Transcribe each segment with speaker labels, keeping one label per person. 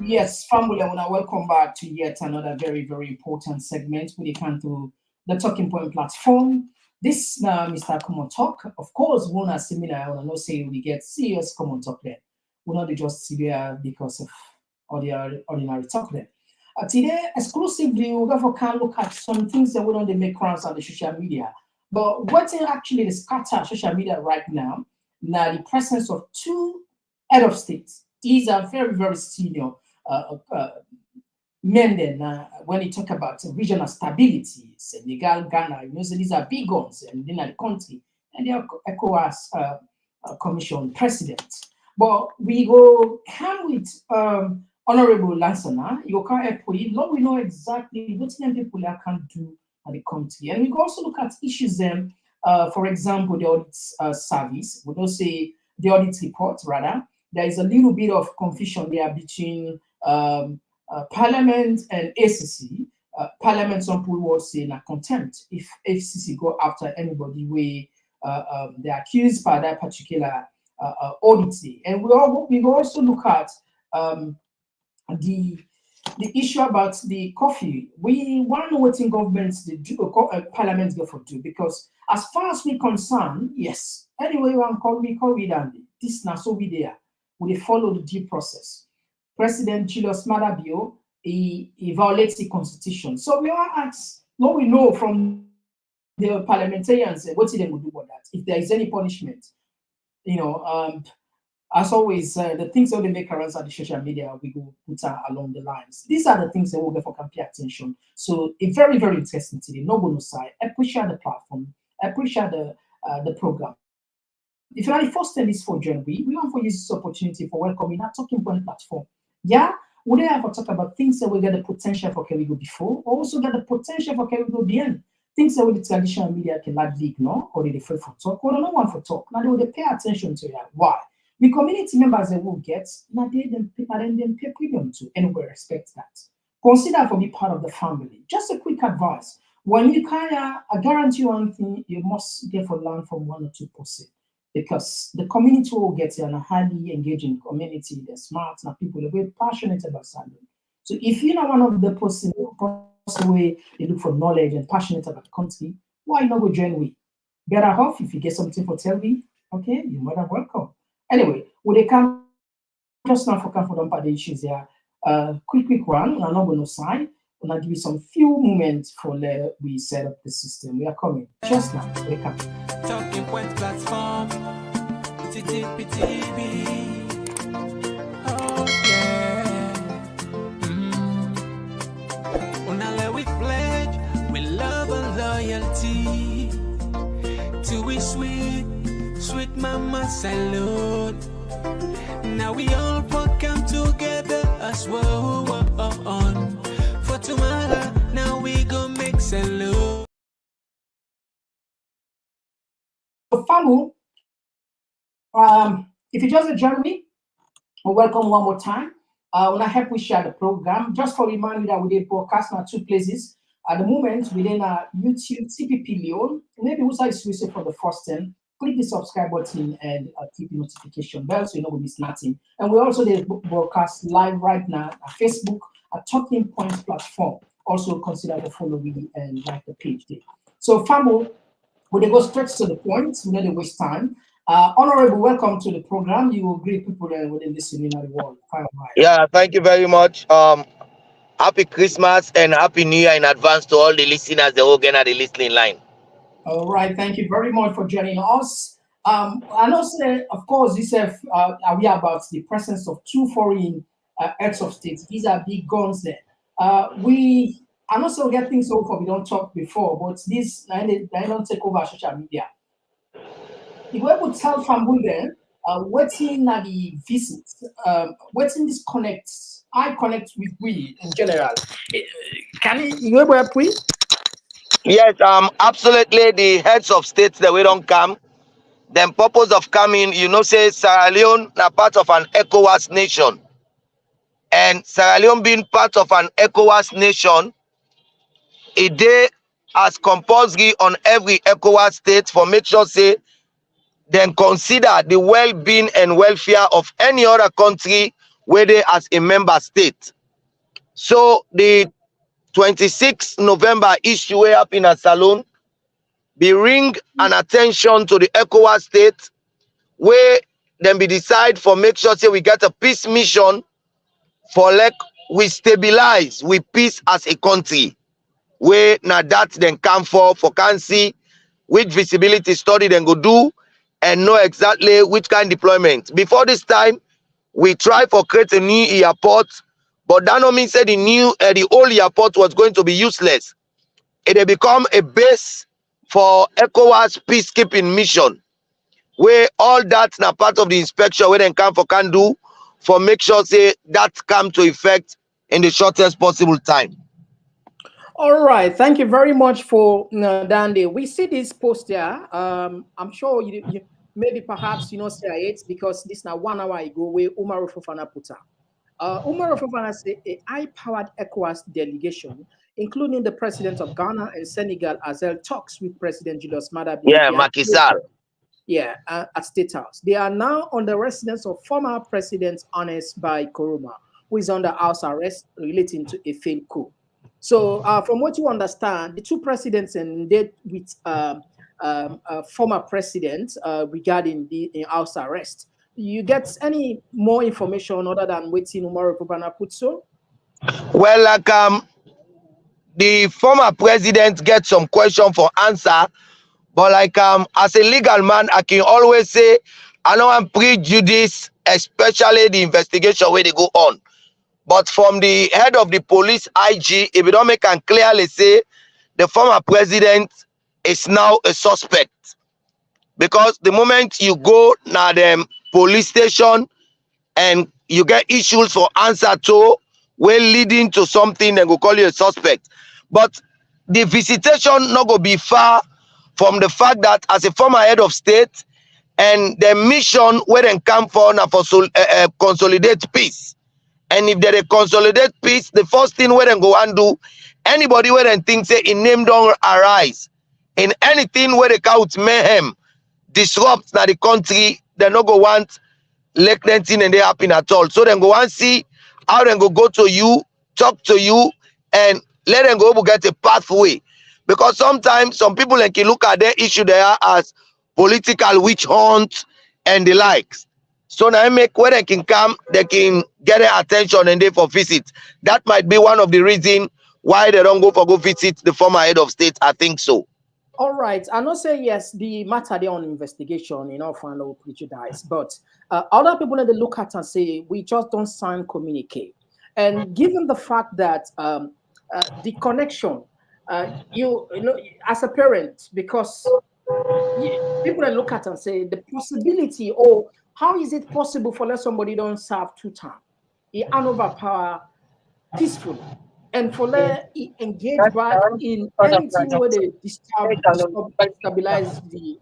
Speaker 1: Yes, family, I want to welcome back to yet another very, very important segment when it comes to the Talking Point platform. This now, Mr. Komon-Tok. Of course, one are similar. I want to know say we get serious Komon-Tok there. We're not just severe because of ordinary talk there. Today, exclusively, we're going to can look at some things that we don't they make rounds on the social media. But what's actually the scatter social media right now the presence of two head of states. These are very, very senior men then when you talk about regional stability, Senegal, Ghana, so these are big guns and in the country, and they are ECOWAS Commission president. But we go come with Honorable Lansana, you can Lord, we know exactly what them people can do at the country. And we can also look at issues them, for example, the audit service. We don't say the audit report, rather. There is a little bit of confusion there between Parliament and ACC. Parliament, some people will say, na contempt if ACC go after anybody where they accused by that particular audit. And we also look at the issue about the curfew. We want to know what in governments they do, parliaments go for do, because as far as we concerned, yes, anyway, we call it and this now so we there. We follow the due process. President Julius Madabio, he violates the constitution. So we are asked what we know from the parliamentarians, what they will do about that. If there is any punishment, you know, as always, the things that they make around on the social media, we go put along the lines. These are the things that we'll get for pay attention. So it's very, very interesting today. No bonus side. I appreciate the platform. I appreciate the program. If you're the first time this for January, we want for use this opportunity for welcoming that talking point platform. Yeah, we don't have to talk about things that will get the potential for can we go before, also get the potential for can we go beyond. Things that with the traditional media can largely ignore or they defer for talk, or they don't want for talk. Now they will pay attention to that. Why? The community members that will get, now they then pay premium to, and we respect that. Consider for be part of the family. Just a quick advice. When you I guarantee one thing, you must get for learn from 1 or 2%. Because the community will get in a highly engaging community, they're smart, and people are very passionate about something. So if you're not one of the person way they look for knowledge and passionate about the country, why not go join we? Better off if you get something for tell me, okay, you're more than welcome. Anyway, when they come just now for come for the issues there, quick one, I'm not going to sign. I'm going to give you some few moments for we set up the system. We are coming just now. We come.
Speaker 2: Talking Point platform, TTPTB. Oh yeah. Unale we pledge, we love and loyalty. To we sweet mama salute. Now we all come together as well. For tomorrow, now we go make salute.
Speaker 1: Famu, if you just join me, welcome one more time. When I help we share the program, just for remind you that we did broadcast now 2 places. At the moment, within our YouTube CPP Leon, maybe who's like switch for the first time, click the subscribe button and click the notification bell so you know we miss nothing. And we also did broadcast live right now at Facebook, at Talking Points platform. Also consider to follow me and like the page there. So Famu, we go straight to the point, we don't waste time. Honorable, welcome to the program. You will greet people that within listening at the world.
Speaker 3: Yeah, thank you very much. Happy Christmas and Happy New Year in advance to all the listeners, the organ at the listening line.
Speaker 1: All right, thank you very much for joining us. And also, of course, this are we about the presence of 2 foreign heads of states. These are big guns there. We and also get things over. We don't talk before, but this they don't take over social media. If we would tell family then, waiting at the visit, waiting this connects. I connect with we in general. Can you able help we?
Speaker 3: Yes, absolutely. The heads of states that we don't come. The purpose of coming, say Sierra Leone are part of an ECOWAS nation. And Sierra Leone being part of an ECOWAS nation, a day as compulsory on every ECOWAS state for make sure say then consider the well-being and welfare of any other country where they as a member state. So the 26th November issue way up in a salon, be ring an attention to the ECOWAS state, where then be decide for make sure say we get a peace mission for like we stabilize with peace as a country. Where now that then come for can see which visibility study then go do and know exactly which kind of deployment. Before this time, we try for create a new airport, but that don't mean say the old airport was going to be useless. It had become a base for ECOWAS peacekeeping mission, where all that now part of the inspection where then come for can do for make sure say that come to effect in the shortest possible time.
Speaker 1: All right, thank you very much for Dandy. We see this post there. I'm sure you maybe perhaps say it because this now 1 hour ago where Umar Fofana put out. Umar Fofana said a high-powered ECOWAS delegation, including the president of Ghana and Senegal, as well talks with President Julius Maada.
Speaker 3: Yeah, Macky Sall.
Speaker 1: Yeah, at State House. They are now on the residence of former President Ernest Bai Koroma, who is under house arrest relating to a failed coup. So, from what you understand, the two presidents ended with former president regarding the house arrest. You get any more information other than waiting Umaru Fofana put so?
Speaker 3: Well, like the former president gets some question for answer, but like as a legal man, I can always say I don't want prejudice, especially the investigation where they go on. But from the head of the police IG, if you don't make and clearly say the former president is now a suspect. Because the moment you go now the police station and you get issues for answer to, well leading to something, then go call you a suspect. But the visitation not go be far from the fact that as a former head of state and the mission where they come for now for consolidate peace. And if they consolidate peace, the first thing where they go and do, anybody where they think say in name don't arise, in anything where they count mayhem, disrupt na the country, they not go want let anything and they happen at all. So then go and see how they go to you, talk to you, and let them go get a pathway. Because sometimes some people like look at their issue there as political witch hunt and the likes. So now make where they can come, they can get their attention and they for visit. That might be one of the reasons why they don't go visit the former head of state. I think so.
Speaker 1: All right. I not say yes, the matter they on investigation, find out prejudice, but other people that they look at and say we just don't sign communique. And given the fact that the connection, you know, as a parent, because people that look at and say the possibility, or how is it possible for let somebody don't serve 2 terms? He hand over power peacefully. And for let engage back in anything where they destabilize the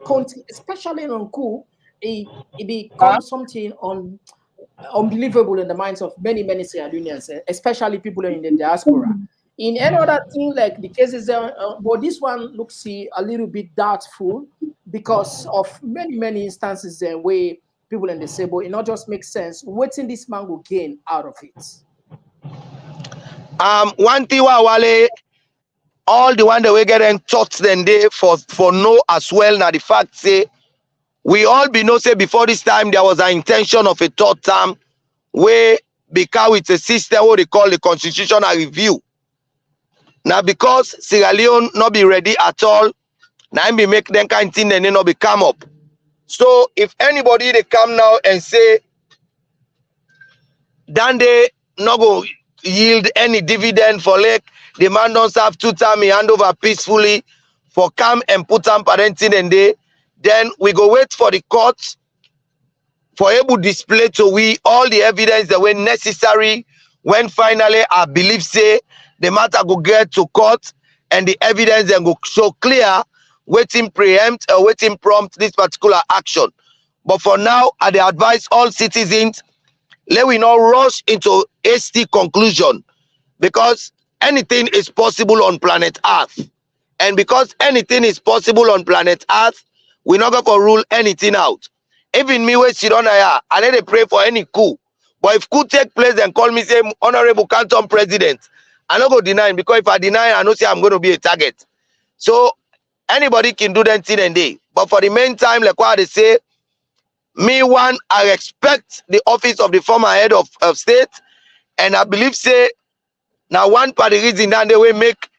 Speaker 1: country, especially in coup, it becomes something unbelievable in the minds of many Sierra Leoneans, especially people in the diaspora. In any other thing like the cases, but this one looks a little bit doubtful because of many instances where people in the disabled, it not just makes sense. Waiting this man will gain out of it.
Speaker 3: One thing wale all the one that we getting taught then they for know as well now the fact say we all be know say before this time there was an intention of a 3rd term where because it's a system what they call the constitutional review. Now because Sierra Leone not be ready at all, now be make them kind of thing and they not be come up. So if anybody they come now and say then they not go yield any dividend for like the man don't serve 2 terms, he hand over peacefully for come and put on parenting and they then we go wait for the courts for able display to we all the evidence that were necessary when finally I believe say the matter go get to court and the evidence then go show clear waiting preempt or waiting prompt this particular action. But for now, I advise all citizens, let we not rush into hasty conclusion because anything is possible on planet Earth. And because anything is possible on planet Earth, we're not going to rule anything out. Even me, when sit on here, I let it pray for any coup. But if could take place, then call me say honorable canton president. I not go deny him, because if I deny, I know say I'm going to be a target. So anybody can do that thing and day. But for the meantime, like what they say, me one, I respect the office of the former head of state, and I believe say now one part of the reason that they will make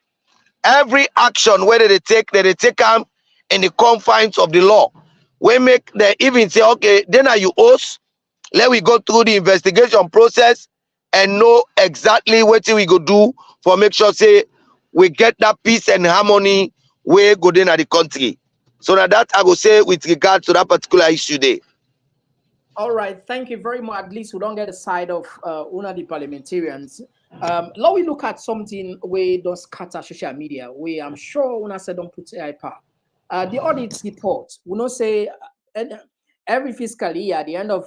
Speaker 3: every action whether they take them in the confines of the law. We make them even say, okay, then are you host? Let we go through the investigation process and know exactly what we go do for make sure say we get that peace and harmony where go in at the country. So now that I go say with regard to that particular issue there.
Speaker 1: All right, thank you very much. At least we don't get the side of una the parliamentarians. Now we look at something where don't scatter social media, where I'm sure una said don't put AI power. The audit report, we not say every fiscal year, at the end of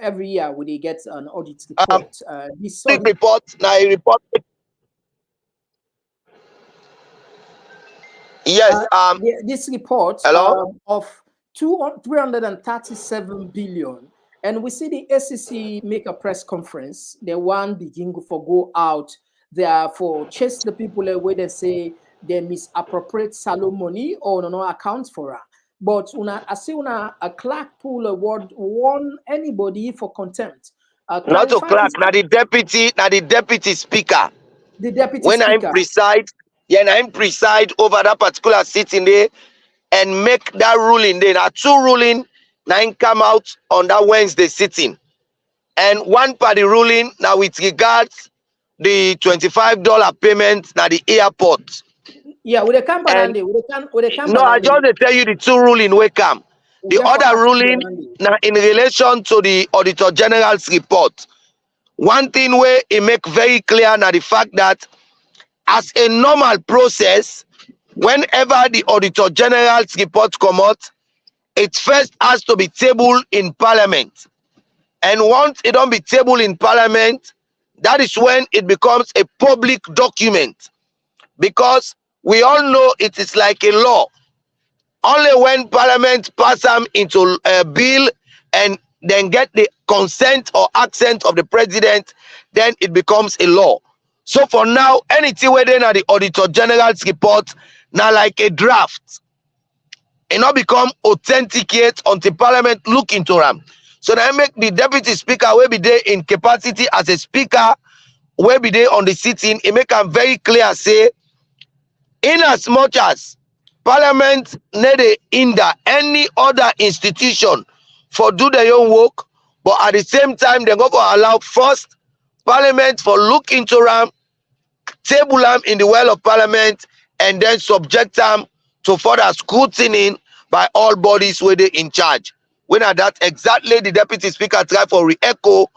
Speaker 1: every year, we get an audit report. This
Speaker 3: big report, now a report. Yes.
Speaker 1: This report of 337 billion, and we see the SEC make a press conference. They want begin for go out there for chase the people away. They say they misappropriate salon money or no accounts for her. But I see a clerk pull a word warn anybody for contempt.
Speaker 3: Not to clerk, now the deputy speaker.
Speaker 1: The deputy
Speaker 3: when
Speaker 1: speaker.
Speaker 3: I'm preside over that particular sitting there and make that ruling there. Now two ruling now come out on that Wednesday sitting. And one party ruling now with regards the $25 payment now the airport.
Speaker 1: Yeah, with the company.
Speaker 3: No, I just tell you the two ruling will come. The other ruling now in relation to the Auditor General's report. One thing where it make very clear now the fact that as a normal process, whenever the Auditor General's report come out, it first has to be tabled in Parliament. And once it don't be tabled in Parliament, that is when it becomes a public document. Because we all know it is like a law. Only when Parliament pass them into a bill and then get the consent or assent of the president, then it becomes a law. So for now, anything within the Auditor General's report, now like a draft, it not become authenticate until Parliament look into them. So now make the deputy speaker will be there in capacity as a speaker, will be there on the sitting. It make them very clear say, in as much as Parliament need hinder any other institution for do their own work, but at the same time they go for allow first Parliament for look into them, table them in the well of Parliament, and then subject them to further scrutiny by all bodies where they in charge. When at that exactly the deputy speaker try for re-echo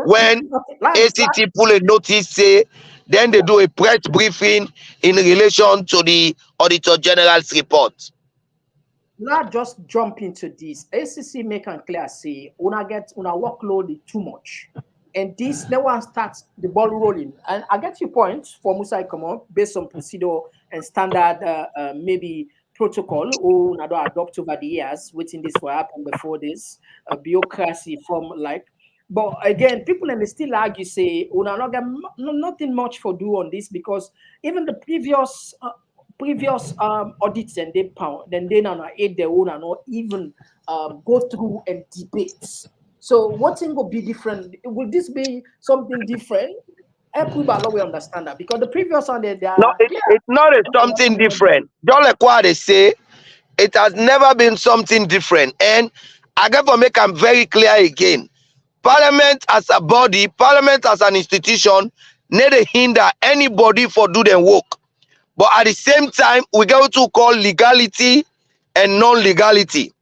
Speaker 3: when ACT pull a notice say, then they do a press briefing in relation to the Auditor General's report.
Speaker 1: Not just jump into this. ACC make and clear say una workload is too much. And this no one starts the ball rolling. And I get your point for Musa Komon based on procedure and standard maybe protocol or adopt over the years, waiting this will happen before this bureaucracy from like. But again, people and they still argue say una not nothing much for do on this because even the previous audits and they pound then they now aid their own and not even go through and debate. So what thing will be different? Will this be something different? We understand that because the previous one they are,
Speaker 3: no, it's not something different. Don't like what they say. It has never been something different. And I got to make them very clear again. Parliament as a body, Parliament as an institution, need to hinder anybody for do their work. But at the same time, we go to call legality and non-legality.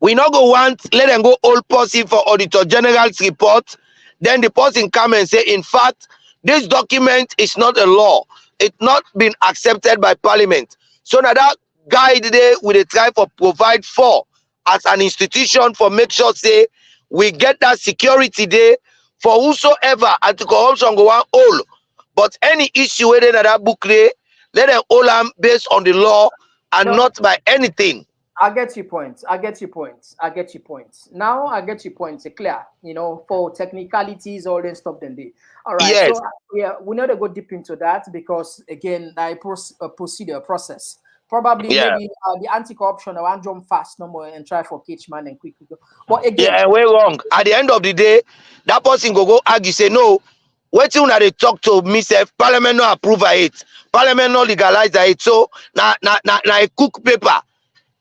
Speaker 3: We not go want let them go all person for Auditor General's report. Then the person come and say, in fact, this document is not a law. It's not been accepted by Parliament. So now that guide there will try for provide for as an institution for make sure say we get that security there for whosoever and to corruption go on all. But any issue within that book there, let them all based on the law and not by anything.
Speaker 1: I get your point. I get your point. I get your point. Now I get your point. It's clear, for technicalities, all that stuff. Then they. All right. So
Speaker 3: Yes,
Speaker 1: yeah, we need to go deep into that because again, procedure process. Probably
Speaker 3: yeah.
Speaker 1: maybe the anti-corruption. I want jump fast no more and try for catch man and quick. But again,
Speaker 3: Yeah, and we wrong. At the end of the day, that person go argue, say, no, waiting when they talk to me, say, Parliament no approve of it. Parliament no legalize it. So, na a cook paper.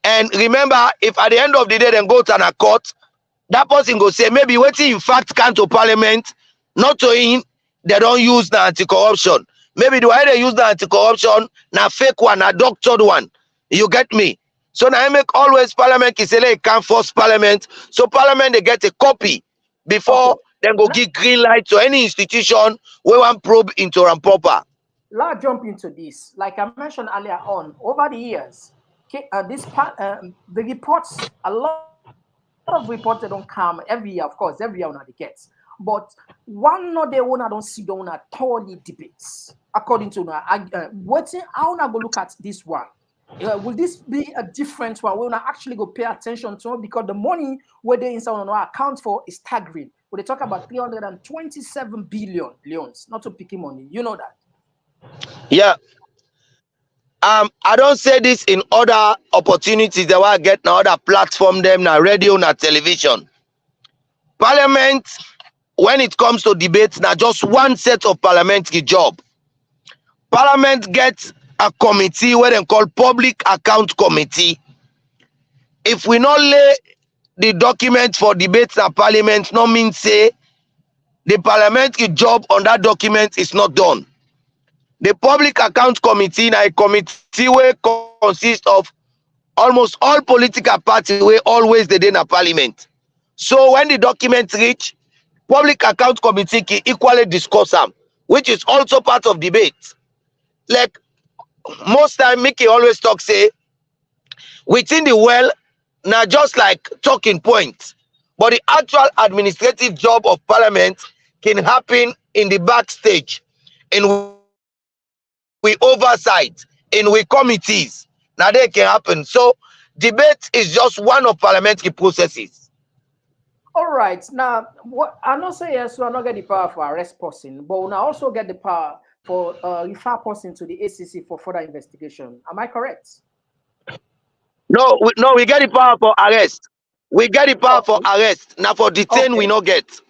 Speaker 3: And remember, if at the end of the day, then go to a court, that person go say, maybe waiting in fact come to Parliament, not to in, they don't use the anti-corruption. Maybe the way they use the anti-corruption, na fake one, na doctored one. You get me? So now I make always Parliament is say they can't force Parliament. So Parliament they get a copy
Speaker 1: okay.
Speaker 3: before then go give green light to any institution where one probe into and proper.
Speaker 1: Let's jump into this. Like I mentioned earlier on, over the years, the reports, a lot of reports that don't come every year, of course, every year on the gets. But one of the one I don't see the one thoroughly debates. According to how I go look at this one. Will this be a different one? We'll not actually go pay attention to it because the money where they inside on our account for is staggering. When they talk about 327 billion leons, not to pick money. You know that.
Speaker 3: Yeah. I don't say this in other opportunities that I get now other platform them na radio na television. Parliament, when it comes to debates, now just one set of parliamentary job. Parliament gets a committee where they call Public Account Committee. If we not lay the document for debates at Parliament, no mean say the parliamentary job on that document is not done. The Public Account Committee na a committee where consists of almost all political parties where always they in a Parliament. So when the documents reach, Public Account Committee can equally discuss them, which is also part of debate. Like most time, Mickey always talk say within the well, now just like talking points, but the actual administrative job of Parliament can happen in the backstage, in we oversight, in we committees. Now they can happen. So debate is just one of parliamentary processes.
Speaker 1: All right. Now, what I not say yes, we are not get the power for arrest person, but we now also get the power for refer person to the ACC for further investigation. Am I correct?
Speaker 3: No, we get the power for arrest. We get the power for
Speaker 1: Okay.
Speaker 3: arrest. Now for detain we
Speaker 1: Okay.
Speaker 3: not get,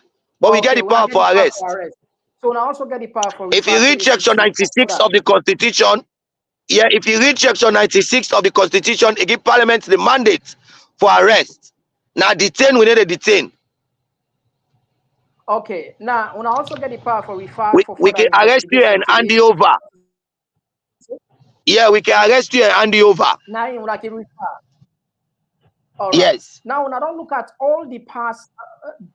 Speaker 3: but we get
Speaker 1: Okay.
Speaker 3: the
Speaker 1: We now
Speaker 3: power
Speaker 1: get
Speaker 3: for
Speaker 1: the power
Speaker 3: arrest.
Speaker 1: for arrest. So now also get the power for
Speaker 3: If you
Speaker 1: refer to
Speaker 3: read section
Speaker 1: ACC for
Speaker 3: 96
Speaker 1: further.
Speaker 3: of the Constitution, yeah, if you read section 96 of the Constitution, it gives Parliament the mandate for arrest. Now detain, we need a detain.
Speaker 1: Okay. Now, we now also get the power for refer
Speaker 3: We
Speaker 1: for
Speaker 3: can
Speaker 1: further
Speaker 3: arrest you
Speaker 1: investigation
Speaker 3: and
Speaker 1: to
Speaker 3: hand
Speaker 1: the
Speaker 3: you over. Yeah, we can arrest you and hand you over.
Speaker 1: now you like refer. All right.
Speaker 3: Yes.
Speaker 1: Now, when I don't look at all the past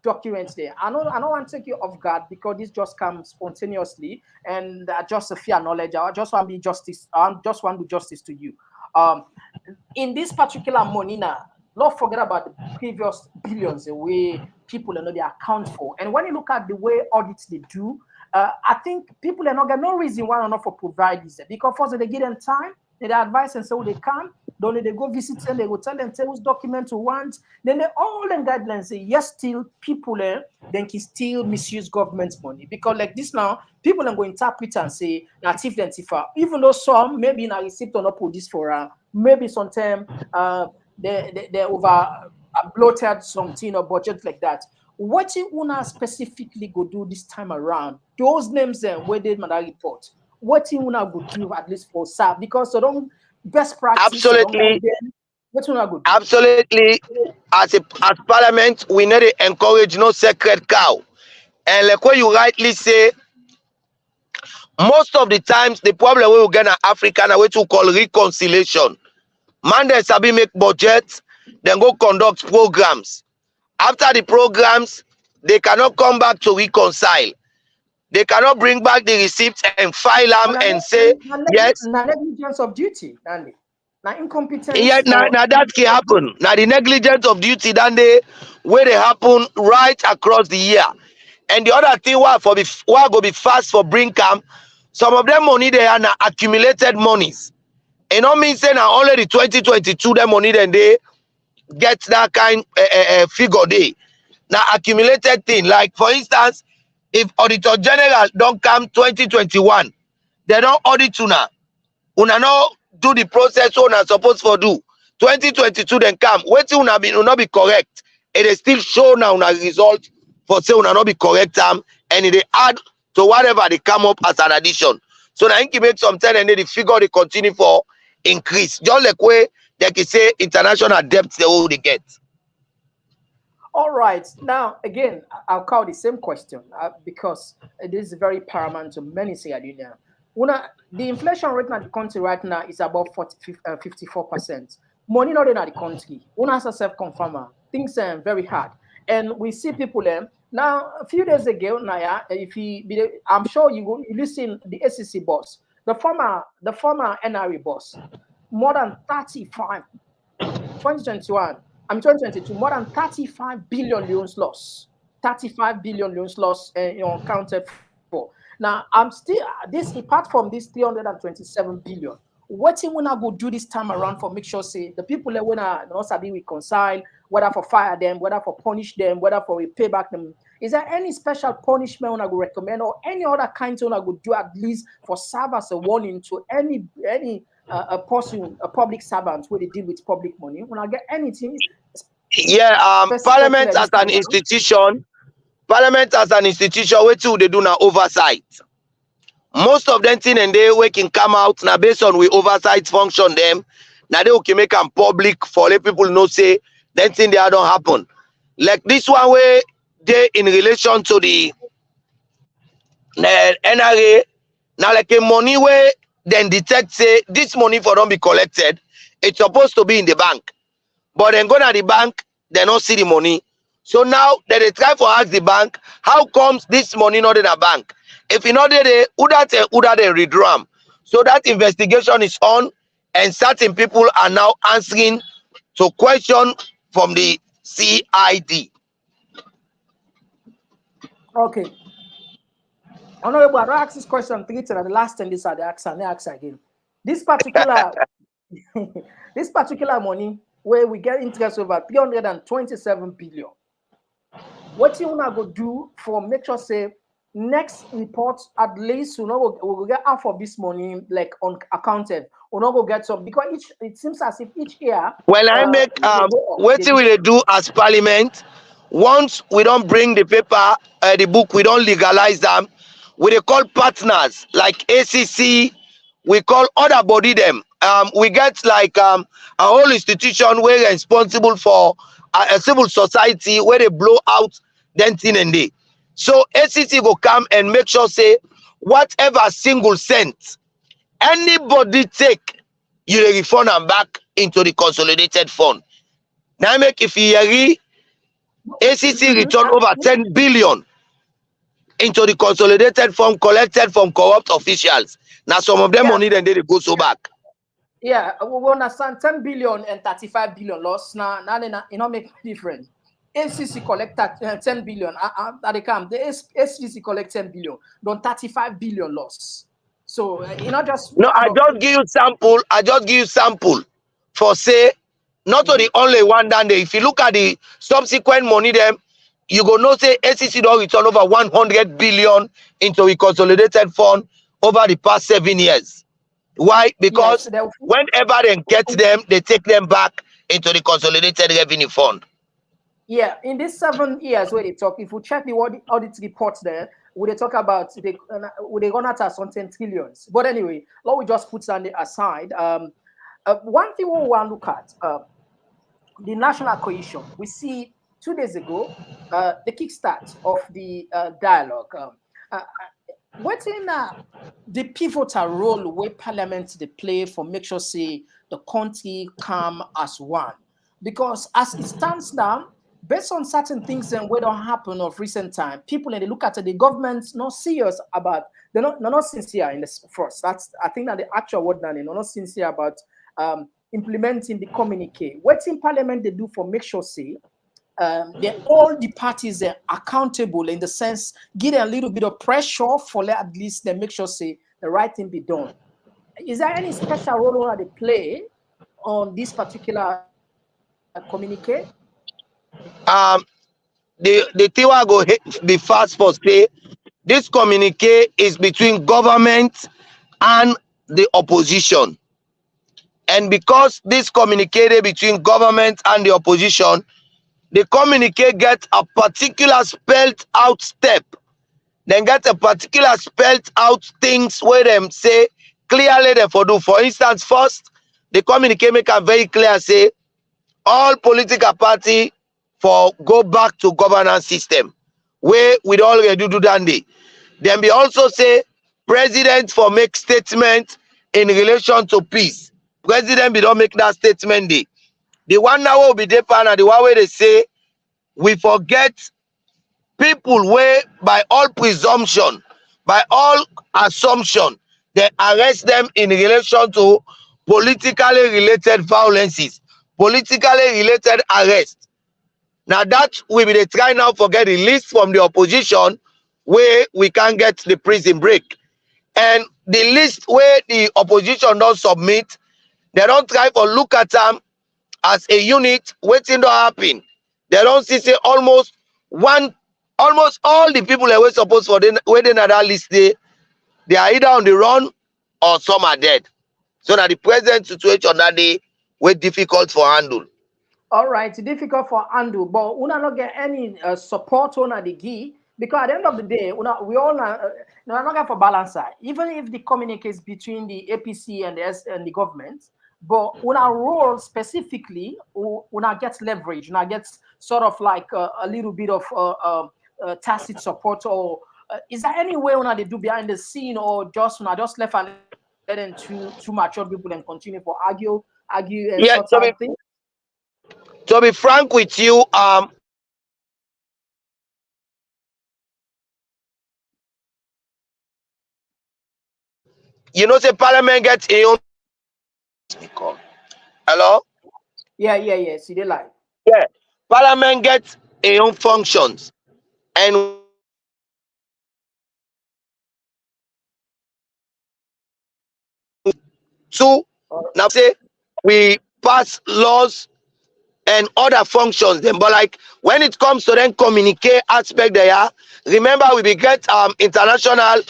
Speaker 1: documents there, I don't want to take you off guard because this just comes spontaneously and just a fear knowledge. I just want to be justice. I just want to do justice to you. In this particular money now, not forget about the previous billions the way people they account for. And when you look at the way audits they do, I think people are not got no reason why not for provide this because first they give them time, they advise and say they come. Don't they go visit them, they go tell them which document you want. Then they all them guidelines say yes, still people then can still misuse government money. Because like this now, people are going to interpret and say native and tifa. Even though some maybe na receipt or not put this for maybe sometimes they over bloated something or budget like that. What you wanna specifically go do this time around? Those names where they man report. What you wanna go do at least for SAP because so don't best practice.
Speaker 3: Absolutely.
Speaker 1: What you wanna go do?
Speaker 3: Absolutely. As Parliament, we need to encourage no sacred cow. And like what you rightly say, most of the times the problem we will get in Africa na what we call reconciliation. Man they sabi make budget, then go conduct programs. After the programs, they cannot come back to reconcile. They cannot bring back the receipts and file them and say yes.
Speaker 1: Negligence of duty, Andy. Now incompetence.
Speaker 3: Yeah, now that can happen. Now the negligence of duty then they where they happen right across the year. And the other thing why go be fast for bring camp, some of them money they are now accumulated monies. It not mean say now only the 2022 them money then they get that kind figure day. Now accumulated thing, like for instance, if Auditor General don't come 2021, they don't audit una no do the process una supposed for do. 2022 then come, waiting una will not be correct. It is still show now una result for say una not be correct and they add to whatever they come up as an addition. So now you make some time and then the figure they continue for increase. Just like way they can say international debt they all they get.
Speaker 1: All right. Now, again, I'll call the same question because it is very paramount to many say the inflation rate in the country right now is about 54%. Money not in the country. Una has a self-confirmer. Things are very hard. And we see people now, a few days ago, Naya, I'm sure you listen the SEC boss, the former NRA boss, more than 2021. I'm 2022, more than 35 billion loans lost. 35 billion loans lost, accounted for. Now, I'm still apart from this 327 billion. What thing when I go do this time around for make sure say the people that when I not be reconcile, whether for fire them, whether for punish them, whether for we pay back them. Is there any special punishment I would recommend or any other kind I would do at least for serve as a warning to any a person, a public servant where they deal with public money? When I get anything,
Speaker 3: yeah, Parliament as an institution, what do they do now? Oversight. Most of them thing and they can come out now based on we oversight function them. Now they can make them public for let people know say that thing they don't happen. Like this one way they in relation to the NRA now like a money way then detect say this money for don't be collected. It's supposed to be in the bank. But then go to the bank, they don't see the money. So now they try to ask the bank, how comes this money not in a bank? If you know they who that they redraw them. So that investigation is on, and certain people are now answering to question from the CID.
Speaker 1: Okay. Honorable, I ask this question three times. The last time this are the ask and they ask again. This particular this particular money where we get interest over 327 billion. What you wanna go do for make sure say next report at least we'll get half of this money like unaccounted. We'll not go get some because it seems as if each year.
Speaker 3: Well, I make what will they do as Parliament? Once we don't bring the paper, the book, we don't legalize them. We call partners like ACC. We call other body them. We get like a whole institution where they're responsible for a civil society where they blow out then thing and day. So ACC will come and make sure say whatever single cent anybody take, you refund them back into the consolidated fund. Now make if you ACC return over 10 billion into the consolidated fund collected from corrupt officials. Now some of them money then they go so back.
Speaker 1: Yeah, we understand 10 billion and 35 billion loss. Now it not make a difference. ACC collect 10 billion. At the camp, the ACC collect 10 billion, don't 35 billion loss. So not just
Speaker 3: no. I just give you sample. For say not the only one down there. If you look at the subsequent money, them you go know say ACC don't return over 100 billion into a consolidated fund over the past 7 years. Why? Because yes, whenever they get them, they take them back into the consolidated revenue fund.
Speaker 1: Yeah, in these 7 years where they talk, if we check the audit reports there, where they talk about they run out at something trillions. But anyway, let we just put that aside. One thing we want to look at the national cohesion. We see 2 days ago the kickstart of the dialogue. What's in the pivotal role where Parliament they play for make sure say the country come as one? Because as it stands now, based on certain things and what don't happen of recent time, people and they look at the government not serious about they're not sincere in this first. That's I think that the actual word now they're not sincere about implementing the communique. What in Parliament they do for make sure say all the parties are accountable in the sense give them a little bit of pressure for at least they make sure say the right thing be done. Is there any special role that they play on this particular communicate?
Speaker 3: The thing I go be fast for say this communique is between government and the opposition. And because this communique between government and the opposition, the communique gets a particular spelled out step. Then get a particular spelled out things where them say clearly they for do. For instance, first, the communique make a very clear say all political party for go back to governance system where we already do that day. Then we also say president for make statement in relation to peace. President we don't make that statement day. The one now will be the pan and the one where they say we forget people where by all presumption, by all assumption, they arrest them in relation to politically related violences, politically related arrest. Now that we will try now forget the list from the opposition where we can get the prison break. And the list where the opposition don't submit, they don't try for look at them as a unit waiting to happen. They don't see say almost all the people that were supposed for waiting at that list they are either on the run or some are dead. So that the present situation that day were difficult for handle.
Speaker 1: All right, difficult for handle, but we not get any support on the key because at the end of the day, we all not get for balance. Even if the communicates between the APC and the government, but when our role specifically, when I get leverage, when I get sort of like a little bit of tacit support, or is there any way when they do behind the scene, or just when I just left and let them too mature people and continue for argue and sort out things?
Speaker 3: To be frank with you, you know, say Parliament gets a own. Hello?
Speaker 1: Yeah. See, they like.
Speaker 3: Yeah. Parliament gets a own functions. And two, now say we pass laws and other functions then, but like when it comes to then communicate aspect there, remember we be get international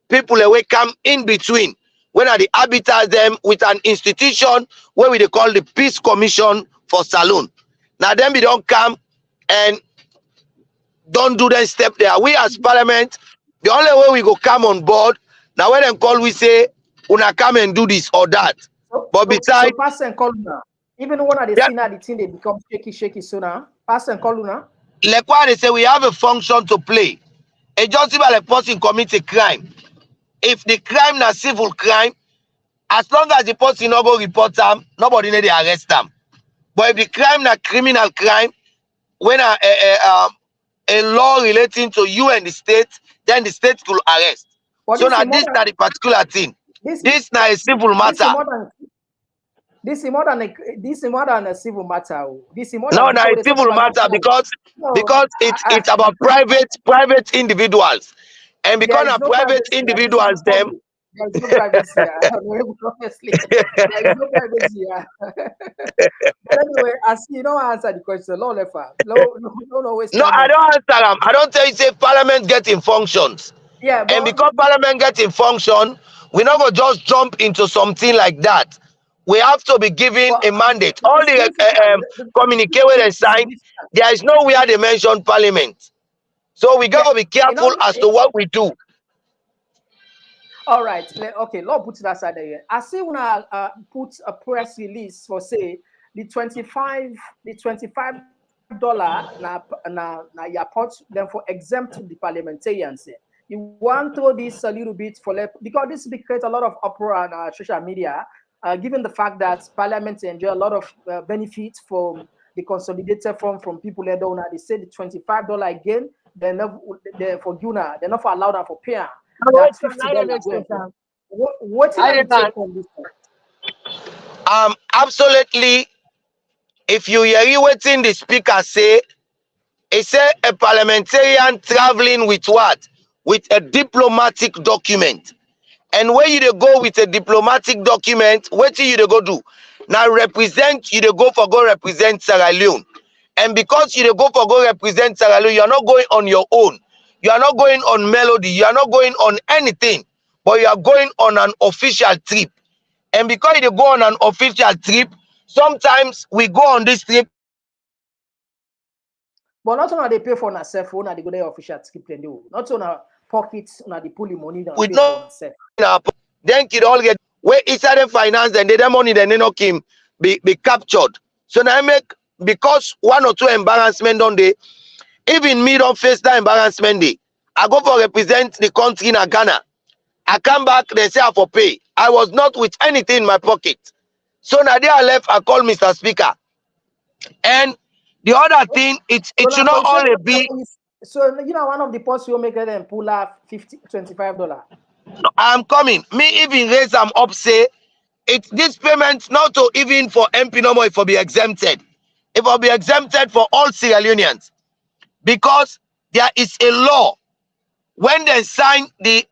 Speaker 3: people that come in between when are the arbiters them with an institution where we they call the Peace Commission for Saloon. Now then we don't come and don't do that step there. We as Parliament, the only way we go come on board, now when them call we say una come and do this or that. But besides,
Speaker 1: so pass and call now. Even when they see now the thing they become shaky sooner. Pass and call now.
Speaker 3: Like what they say, we have a function to play. A justifiable a person commits a crime. If the crime na civil crime, as long as the person no go report them, nobody need to arrest them. But if the crime na criminal crime, when a law relating to you and the state, then the state could arrest. But so now this is the particular thing. This now a civil matter.
Speaker 1: This is more than a civil matter. This is more
Speaker 3: no, now it's civil matter because it's about private individuals, and because of private individuals, them.
Speaker 1: There is no privacy. Honestly, there is no privacy. But anyway, as you don't answer the question, no,
Speaker 3: I don't answer them. I don't tell you say Parliament getting functions.
Speaker 1: Yeah,
Speaker 3: and because Parliament getting function, we're not gonna just jump into something like that. We have to be given a mandate. All the communique and sign, there is nowhere they mention Parliament. So we gotta be careful as to what we do.
Speaker 1: All right, okay, Lord put that side there. I see when I put a press release for say the $25 na your pot then for exempt the parliamentarians. You want to throw this a little bit for because this will create a lot of uproar on social media, given the fact that Parliament enjoy a lot of benefits from the consolidated fund from people that don't. They say the $25 again, they're for Guna, they're not for allowed them for pay. That's $50. What do you take on this one?
Speaker 3: Absolutely. If you hear waiting the speaker say, he say a parliamentarian traveling with what? With a diplomatic document. And where you go with a diplomatic document, what do you go do? now represent you, they go represent Sierra Leone. And because you go for go represent Sierra Leone, you are not going on your own. You are not going on melody. You are not going on anything. But you are going on an official trip. And because you go on an official trip, sometimes we go on this trip.
Speaker 1: But not only they pay for na self, when they go there official trip, then do not on a pockets, on the pulling money, they
Speaker 3: With
Speaker 1: pay
Speaker 3: no,
Speaker 1: for self.
Speaker 3: then kid all get where inside the finance and they money, then they not him be captured. So now I make because one or two embarrassment on the even me don't face that embarrassment day. I go for represent the country in Ghana. I come back, they say I for pay. I was not with anything in my pocket. So now there I left, I call Mr. Speaker. And the other thing, it should not only be.
Speaker 1: So you know one of the posts you make them pull up $25.
Speaker 3: I'm coming. Me even raise them up, say it's this payment not to even for MP no more, it will be exempted. It will be exempted for all Sierra Leoneans. Because there is a law. When they sign the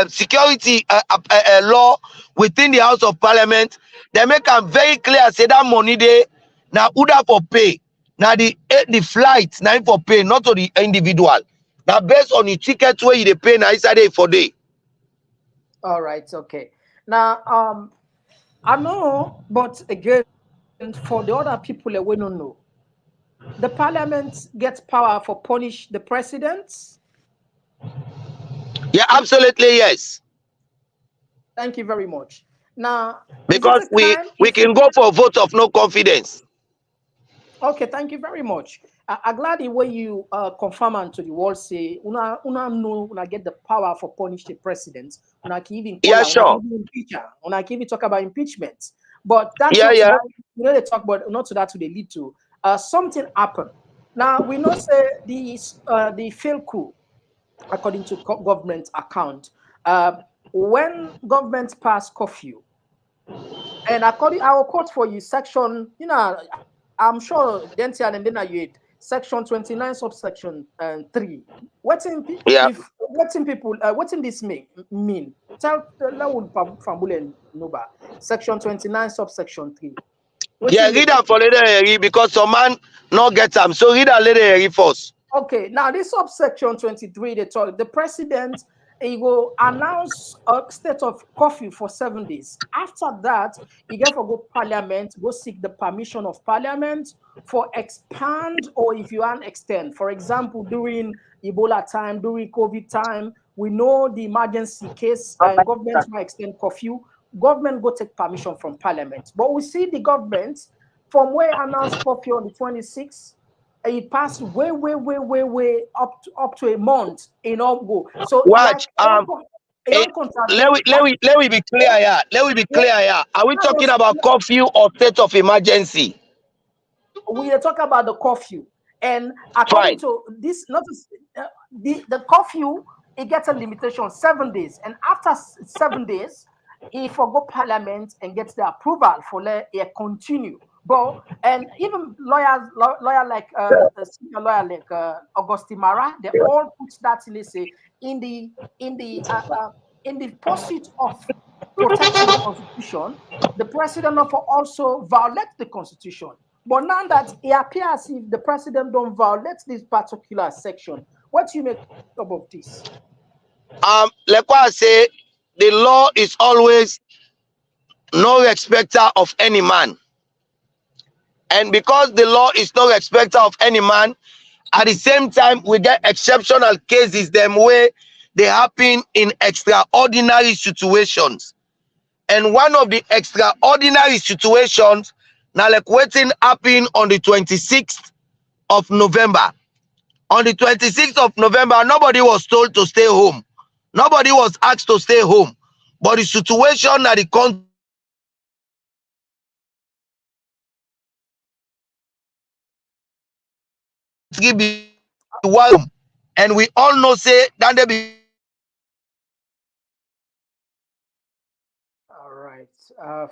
Speaker 3: security law within the House of Parliament, they make them very clear, say that money they now order for pay. Now the flight now for pay, not to the individual. Now based on the ticket where you pay now inside day for day.
Speaker 1: All right, okay. Now I know, but again, for the other people that we don't know, the parliament gets power for punish the president.
Speaker 3: Yeah, absolutely yes.
Speaker 1: Thank you very much. Now,
Speaker 3: because we can go for a vote of no confidence.
Speaker 1: Okay, thank you very much. I'm glad the way you confirm and to the world say una know una get the power for punish the president. Una can even call
Speaker 3: yeah, sure.
Speaker 1: Una can even talk about impeachment. But that's
Speaker 3: yeah,
Speaker 1: not
Speaker 3: yeah.
Speaker 1: That, you know they talk about not to that to they lead to something happen. Now we know say the failed coup according to government account when government pass curfew. And according, I will quote for you section, you know, I'm sure Dentian and then you section 29 subsection 3. What's in people what's in this mean? Tell Fambule Nuba. Section 29 subsection 3.
Speaker 3: Yeah, read that for later because some man not get them. So read that later first.
Speaker 1: Okay, now this subsection 23, they talk the president he will announce a state of curfew for 7 days. After that, he get for go parliament, go seek the permission of parliament for expand or if you want extend. For example, during Ebola time, during COVID time, we know the emergency case and government might extend curfew. Government go take permission from parliament. But we see the government from where announced curfew on the 26th, it passed way up to a month in all go. So
Speaker 3: watch let we be clear here. Let we be clear here. Are we talking about curfew or state of emergency?
Speaker 1: We are talking about the curfew, and according to this, notice the curfew it gets a limitation 7 days, and after 7 days, he forgo parliament and gets the approval for let it continue. But and even lawyer like a senior lawyer like Augustine Mara, they all put that in the pursuit of protecting the constitution, the president of also violate the constitution. But now that it appears as if the president don't violate this particular section, what do you make about this?
Speaker 3: Like what I say, the law is always no respecter of any man. And because the law is no respecter of any man, at the same time, we get exceptional cases them where they happen in extraordinary situations. And one of the extraordinary situations, now like waiting happened on the 26th of November. On the 26th of November, nobody was told to stay home. Nobody was asked to stay home. But the situation that the country be wild, and we all know say that they be.
Speaker 1: All right.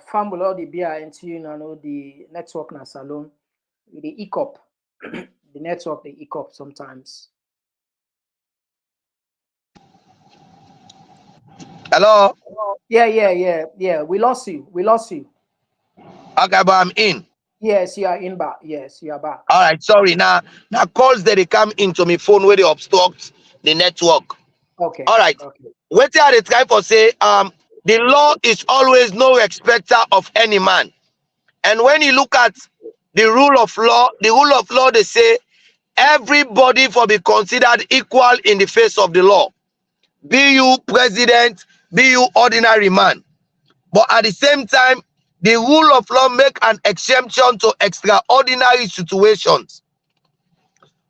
Speaker 1: Famula the beer into you know the network na salon the ECOP. The network the ECOP sometimes.
Speaker 3: Hello?
Speaker 1: Yeah. We lost you.
Speaker 3: Okay, but I'm in.
Speaker 1: Yes, you are in back. Yes, you are back.
Speaker 3: All right, sorry. Now calls that they come into my phone where they obstruct the network.
Speaker 1: Okay,
Speaker 3: All right.
Speaker 1: okay.
Speaker 3: What are they trying for say? The law is always no respecter of any man. And when you look at the rule of law, they say everybody for be considered equal in the face of the law. Be you president, be you ordinary man. But at the same time, the rule of law make an exemption to extraordinary situations.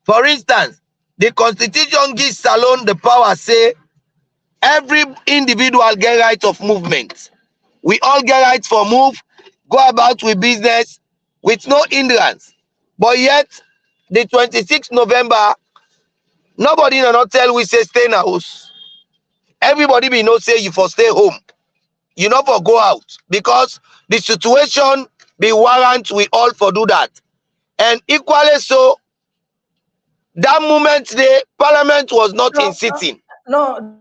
Speaker 3: For instance, the constitution gives Salon the power say every individual get right of movement. We all get right for move, go about with business with no hindrance. But yet, the 26th November, nobody no not tell we say stay in house. Everybody be no say you for stay home. You know for go out because the situation be warrant we all for do that. And equally so, that moment the parliament was not in
Speaker 1: No,
Speaker 3: sitting.
Speaker 1: no.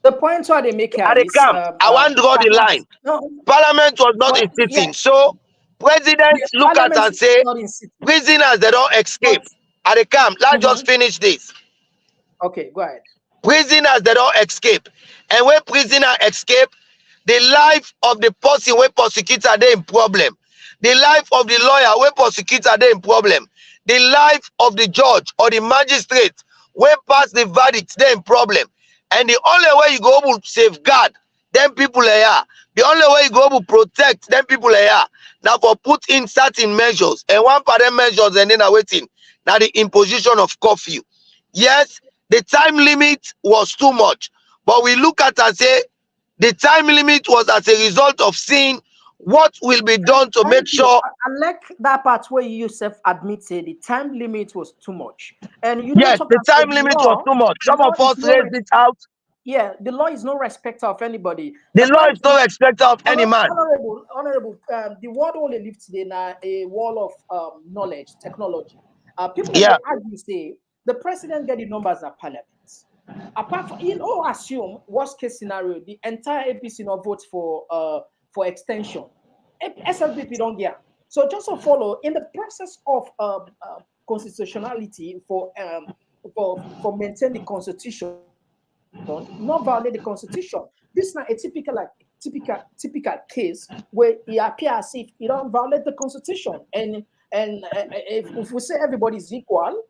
Speaker 1: The point why they make here
Speaker 3: At
Speaker 1: is
Speaker 3: the camp, I want to draw the
Speaker 1: perhaps
Speaker 3: line.
Speaker 1: no,
Speaker 3: Parliament was not
Speaker 1: but
Speaker 3: in
Speaker 1: yeah,
Speaker 3: sitting. So president
Speaker 1: the
Speaker 3: look at
Speaker 1: parliament
Speaker 3: and
Speaker 1: is
Speaker 3: say,
Speaker 1: not in city.
Speaker 3: prisoners they don't
Speaker 1: But
Speaker 3: escape. At the camp, let's just
Speaker 1: mhm.
Speaker 3: finish this.
Speaker 1: Okay, go ahead.
Speaker 3: Prisoners they don't escape. And when prisoner escape, the life of the person wey prosecutor they in problem. The life of the lawyer wey prosecutor they in problem. The life of the judge or the magistrate wey pass the verdict they in problem. And the only way you go able to safeguard them people here, the only way you go able to protect them people here, now for put in certain measures. And one part of them measures and then waiting. Now the imposition of curfew. Yes, the time limit was too much, but we look at and say the time limit was as a result of seeing what will be done to make
Speaker 1: Thank you.
Speaker 3: sure.
Speaker 1: I like that part where you yourself admitted the time limit was too much. And you don't
Speaker 3: Yes,
Speaker 1: talk
Speaker 3: the
Speaker 1: and say
Speaker 3: time limit was too much.
Speaker 1: the
Speaker 3: Some
Speaker 1: law
Speaker 3: of
Speaker 1: is
Speaker 3: us
Speaker 1: no
Speaker 3: raised it out.
Speaker 1: yeah, the law is no respecter of anybody.
Speaker 3: The
Speaker 1: The
Speaker 3: law
Speaker 1: point
Speaker 3: is no respecter of any man.
Speaker 1: honorable, the world only live today now a wall of knowledge, technology. People that they
Speaker 3: Yeah.
Speaker 1: argue say the president get the numbers at parliament. Apart from assume worst case scenario, the entire APC not vote for extension. SLPP don't get. So just to follow in the process of constitutionality for maintain the constitution, not violate the constitution. This is not a typical case where it appears as if it don't violate the constitution. And if we say everybody is equal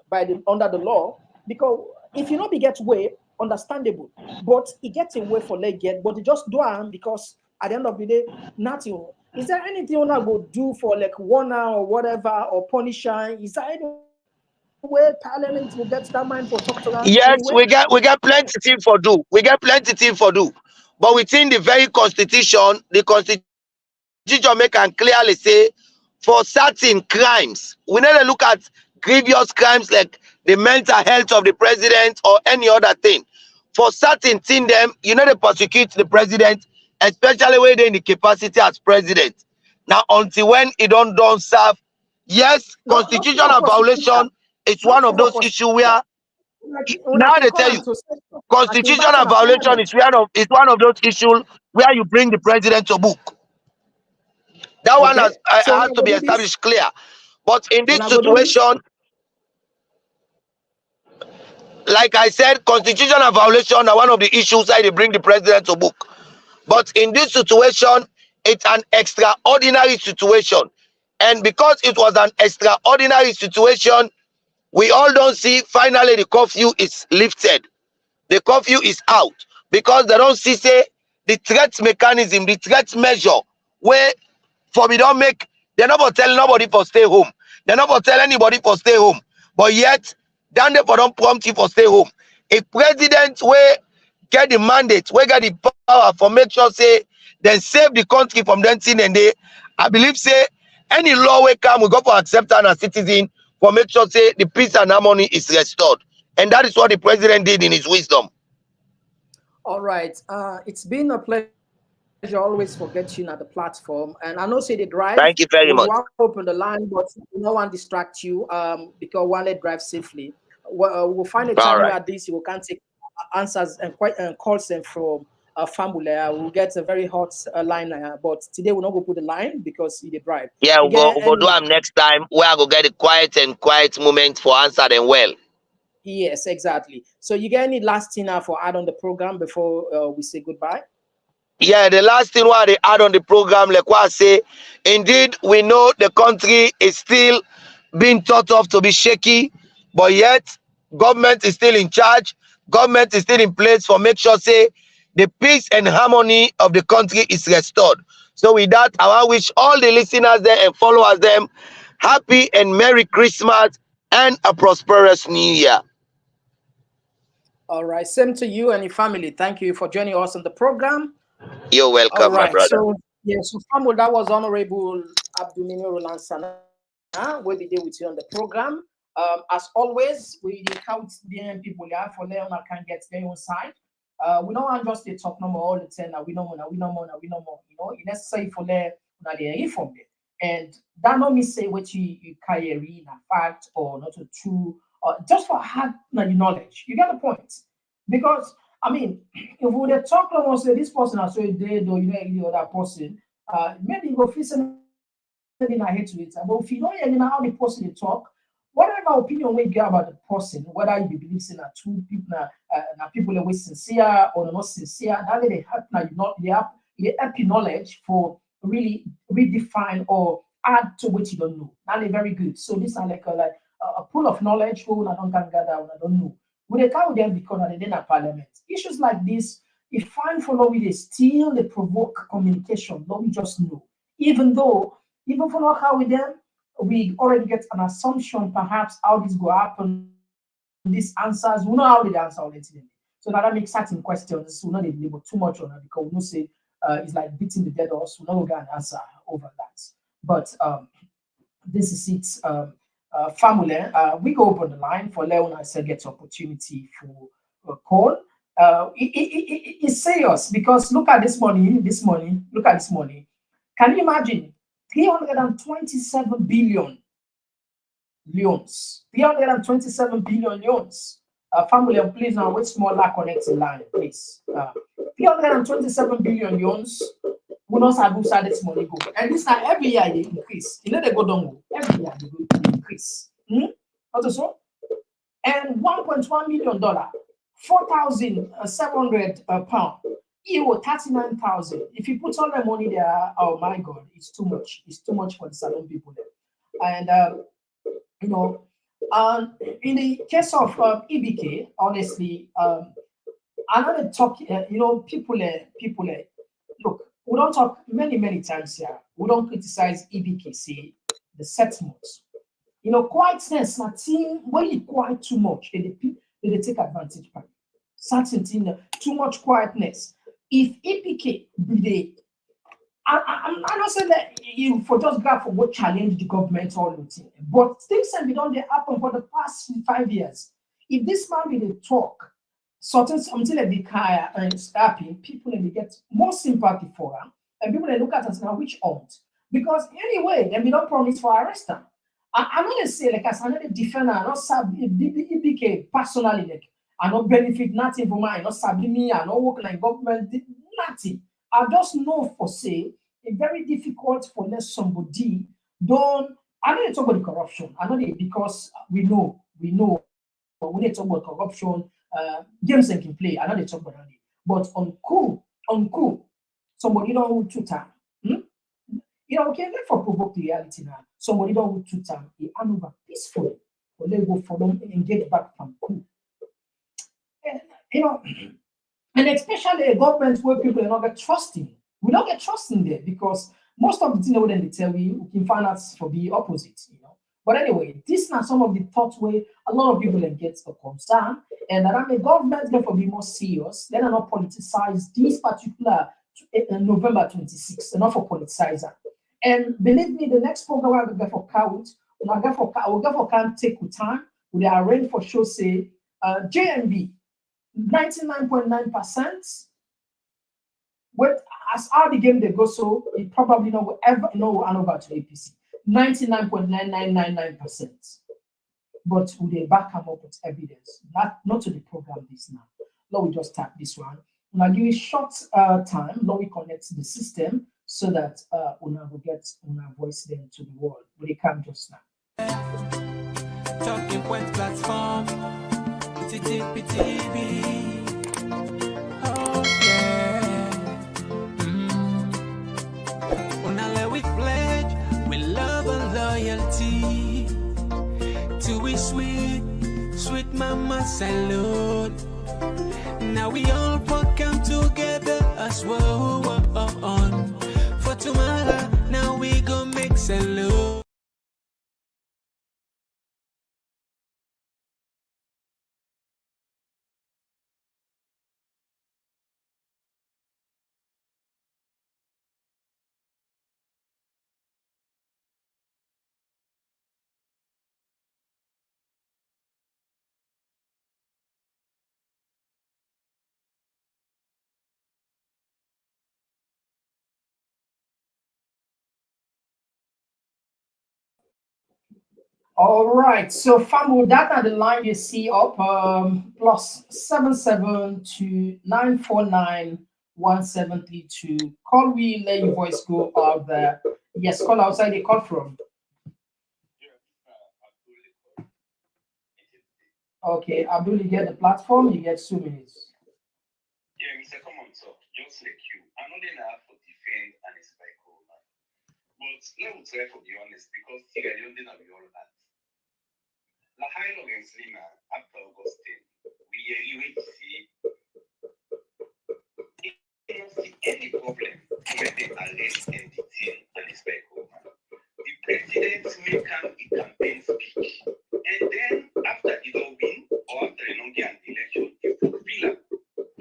Speaker 1: by the under the law, because if you not be get way, understandable, but it gets away for leg get, but it just do because at the end of the day, nothing. Is there anything you want to do for like 1 hour or whatever or punish her? Is there any way Parliament will get that mind for talk to her anyway?
Speaker 3: Yes, we get plenty thing for do. We get plenty thing for do. But within the very constitution, the constitution make and clearly say for certain crimes, we need to look at grievous crimes like the mental health of the president or any other thing. For certain thing them, you know they prosecute the president, especially when they're in the capacity as president. Now until when it don't serve, yes,
Speaker 1: Not even a
Speaker 3: constitutional
Speaker 1: prosecutor.
Speaker 3: violation is
Speaker 1: Not
Speaker 3: one of
Speaker 1: even a
Speaker 3: those issues
Speaker 1: prosecutor.
Speaker 3: where
Speaker 1: When I
Speaker 3: now
Speaker 1: can
Speaker 3: they
Speaker 1: call
Speaker 3: tell
Speaker 1: him
Speaker 3: you
Speaker 1: to say, I can invite
Speaker 3: constitutional
Speaker 1: on a
Speaker 3: violation
Speaker 1: parliament.
Speaker 3: is one of those issues where you bring the president to book. That one
Speaker 1: Okay. So
Speaker 3: has
Speaker 1: now
Speaker 3: to
Speaker 1: go
Speaker 3: be
Speaker 1: do this.
Speaker 3: established clear. But in this
Speaker 1: When I go do this.
Speaker 3: situation, like I said, constitutional violation are one of the issues why they bring the president to book. But in this situation, it's an extraordinary situation. And because it was an extraordinary situation, we all don't see finally the curfew is lifted. The curfew is out because they don't see say the threat mechanism, the threat measure where for me don't make they're not for tell nobody for stay home. They're not for tell anybody for stay home. But yet, then they for don't prompt you for stay home. A president where get the mandate, where get the power for make sure say then save the country from them thing and they I believe say any law will come, we go for acceptance as citizen for make sure say the peace and harmony is restored. And that is what the president did in his wisdom.
Speaker 1: All right. It's been a pleasure always forget you at the platform. And I know say the drive
Speaker 3: Thank you
Speaker 1: will
Speaker 3: very
Speaker 1: want
Speaker 3: much.
Speaker 1: open the line, but no one distract you because one let drive safely. We'll find a
Speaker 3: All
Speaker 1: time where
Speaker 3: right.
Speaker 1: at least you can take answers and quite and calls them from Famula. We'll get a very hot line, but today we're not going to put the line because he did bribe.
Speaker 3: Yeah,
Speaker 1: You get
Speaker 3: we'll go do
Speaker 1: any?
Speaker 3: them next time where I go get a quiet moment for answer them well.
Speaker 1: Yes, exactly. So you get any last thing for add on the program before we say goodbye?
Speaker 3: Yeah, the last thing what they add on the program, like what I say, indeed, we know the country is still being thought of to be shaky, but yet government is still in charge. Government is still in place for make sure say the peace and harmony of the country is restored. So with that, I want to wish all the listeners there and followers them happy and Merry Christmas and a prosperous New Year.
Speaker 1: All right. Same to you and your family. Thank you for joining us on the program.
Speaker 3: You're
Speaker 1: All
Speaker 3: welcome, my
Speaker 1: right.
Speaker 3: brother.
Speaker 1: So, yeah, so Samuel, that was Honorable Abdumini Rolansana. We'll be there with you on the program. As always, we count the people there for them that can get their own side. We don't want just to talk no more all the time. We no more, we no more, we no more. You know, it's necessary for them that they inform them. And that not me say what you carry in a fact or not a true, or just for had knowledge. You get the point? Because I mean, if we would have talked almost say this person has so dead or the other person, maybe you go feel something I hate to it. But if you don't hear how the person they talk, whatever opinion we get about the person, whether you believe in two people, people are sincere or not sincere, that they help now you not they help you knowledge for really redefine or add to what you don't know. That is very good. So this are like a pool of knowledge who I don't can gather when I don't know. We can them because they in a parliament. Issues like this, if fine for no they still they provoke communication, not we just know. Even for not how with them, we already get an assumption perhaps how this will happen. These answers, we know how they answer already. So that makes certain questions, we not label too much on it because we know say it's like beating the dead horse, we not get an answer over that. But this is it. Family, we go open the line for Leon. I said, get opportunity for a call. It's serious because look at this money. Look at this money. Can you imagine 327 billion loans? 327 billion loans. Family, please now wait smaller connecting line, please. 327 billion loans. We not have who side this money go. And this time every year they increase. You know they go down. Every year they increase. What so? And $1.1 million, 4,700 pound. Euro 39,000. If you put all the money there, oh my God, it's too much. It's too much for the salon people there. And in the case of EBK, honestly, another talk. People. Look, we don't talk many times here. We don't criticize EBK, say the settlements. Quietness, na team when you quiet too much, they take advantage of it. Certain thing, too much quietness. If EPK be the, I'm not saying that you for just grab for what challenge the government all the thing, but things have been done they happen for the past 5 years. If this man be the talk, certain until they be higher and happy, people they get more sympathy for them, and people they look at us now which aren't. Because anyway, they don't promise for arrest them. I'm not gonna say like as another defender, I not sabi EPK personally, like I not benefit nothing from I not sabi me, I not work like government, nothing. I just know for say it's very difficult for let somebody don't. I know they talk about the corruption. I know they because we know but when they talk about corruption, games they can play. I know they talk about it. But on cool, somebody don't hold two time. Okay, let for provoke the reality now. Somebody don't hold two time. They hand over peacefully. Or let go for them and get back from cool. And, and especially a government where people are not get trusting. We don't get trusting there because most of the things that they tell you can find out for the opposite. But anyway, this is some of the thoughts where a lot of people get a concern, and that the government therefore be more serious. Then not politicize this particular November 26th, enough for politicizer. And believe me, the next program I will get for count, I will get for can't take with time. We are arranged for show say JNB 99.9%. But as how the game they go, so it probably not will ever hand over to APC. 99.9999%. But will they back come up with evidence? Not to the program this now. Now we just tap this one. Now give it short time, now we connect to the system so that una will get una voice then to the world. But they can't just now.
Speaker 2: Talking point platform. TTPTV. Oh yeah. Unale we pledge with love and loyalty to we sweet, sweet mama salute. Now we all come together as one for tomorrow. Now we go make salute.
Speaker 1: All right, so Fambo, that are the line you see up plus 772949172. Call we let your voice go out there. Yes, call outside the call from. Okay, Abdul, you get the platform, you get 2 minutes.
Speaker 4: Yeah, Mr. Komon-Tok, just like you, I'm not in a for defend and it's like man. But let me try for be honest, because Sierra Leone didn't have all that. La high law in Slima after Augustine, we really see any problem when they arrest and detain and it's like man. The president make a campaign speech, and then after he don't win or after he don't get an election, he fulfill it.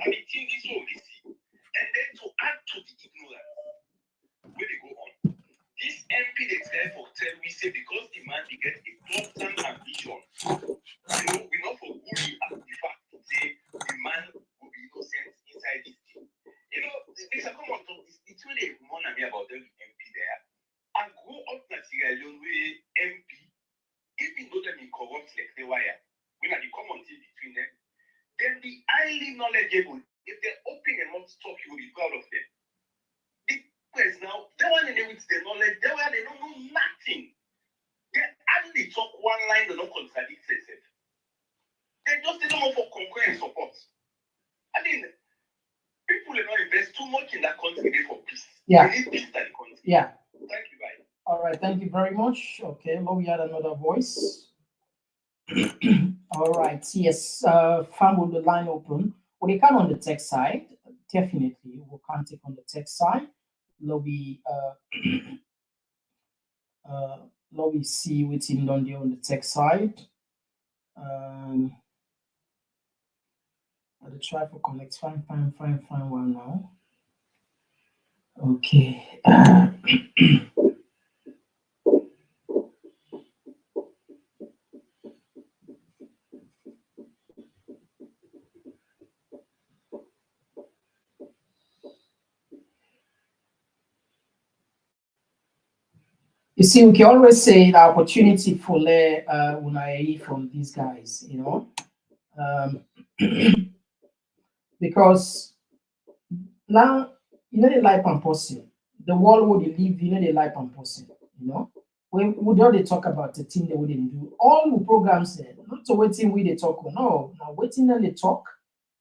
Speaker 4: I mean, thing is what we see. And then to add to the ignorance, where they go on. This MP they try for tell we say because the man they get a constant ambition. We not for bully at the fact to say the man will be innocent inside this thing. Mr. Komon-Tok, it's really more than me about the MP there. And go up to Sierra Leone where MP, even though they be corrupt like the wire, when are the common thing between them, then the highly knowledgeable. If they're open and not talk, you will be proud of them. The is now, they want to know with the knowledge, they don't know nothing. They hardly talk one line, they don't contradict themselves. They just don't know for concurrent support. I mean, people are not invest too much in that country for peace.
Speaker 1: Yeah.
Speaker 4: They need peace in the country.
Speaker 1: Yeah.
Speaker 4: Thank you, bye.
Speaker 1: All right, thank you very much. Okay, now we had another voice. All right, yes, Fambo, the line open. We can on the tech side, definitely. We can't take on the tech side. Lobby, lobby see what's in on the tech side. I'll try for connect. Fine one now. Okay. You see, we can always say the opportunity for Unai from these guys, because now the life and person, the world would live, the life and person, When we don't talk about the thing they wouldn't do. All the programs there, not to waiting we they talk, no, now waiting then they talk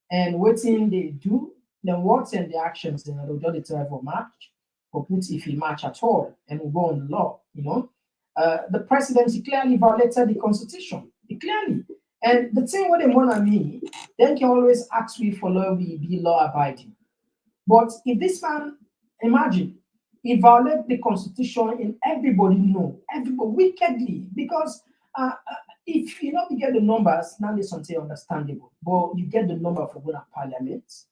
Speaker 1: and waiting they do, then what and the actions, then they'll do the try for match or put if he match at all and we go on the law, the presidency clearly violated the constitution. Clearly. And the thing with the money, then can always ask me for law we be law abiding. But if this man, imagine, he violated the constitution and everybody know, everybody wickedly, because if you get the numbers, now there's something understandable. But you get the number for going to parliament,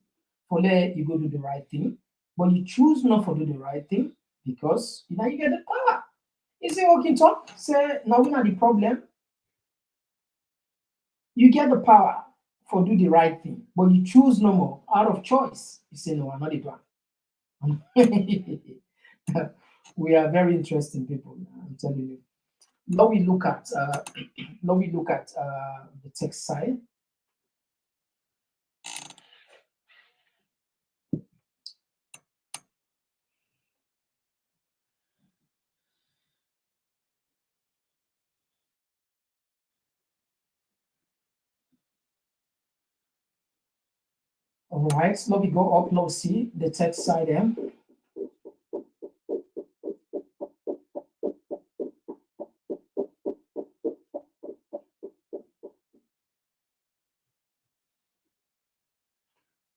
Speaker 1: for there you go do the right thing, but you choose not to do the right thing because now you get the power. You say, okay, talk, say now we not the problem. You get the power for do the right thing, but you choose no more out of choice. You say, no, I'm not the plan. We are very interesting people, I'm telling you. Now we look at the text side. All right, so we go up, now see the text side there.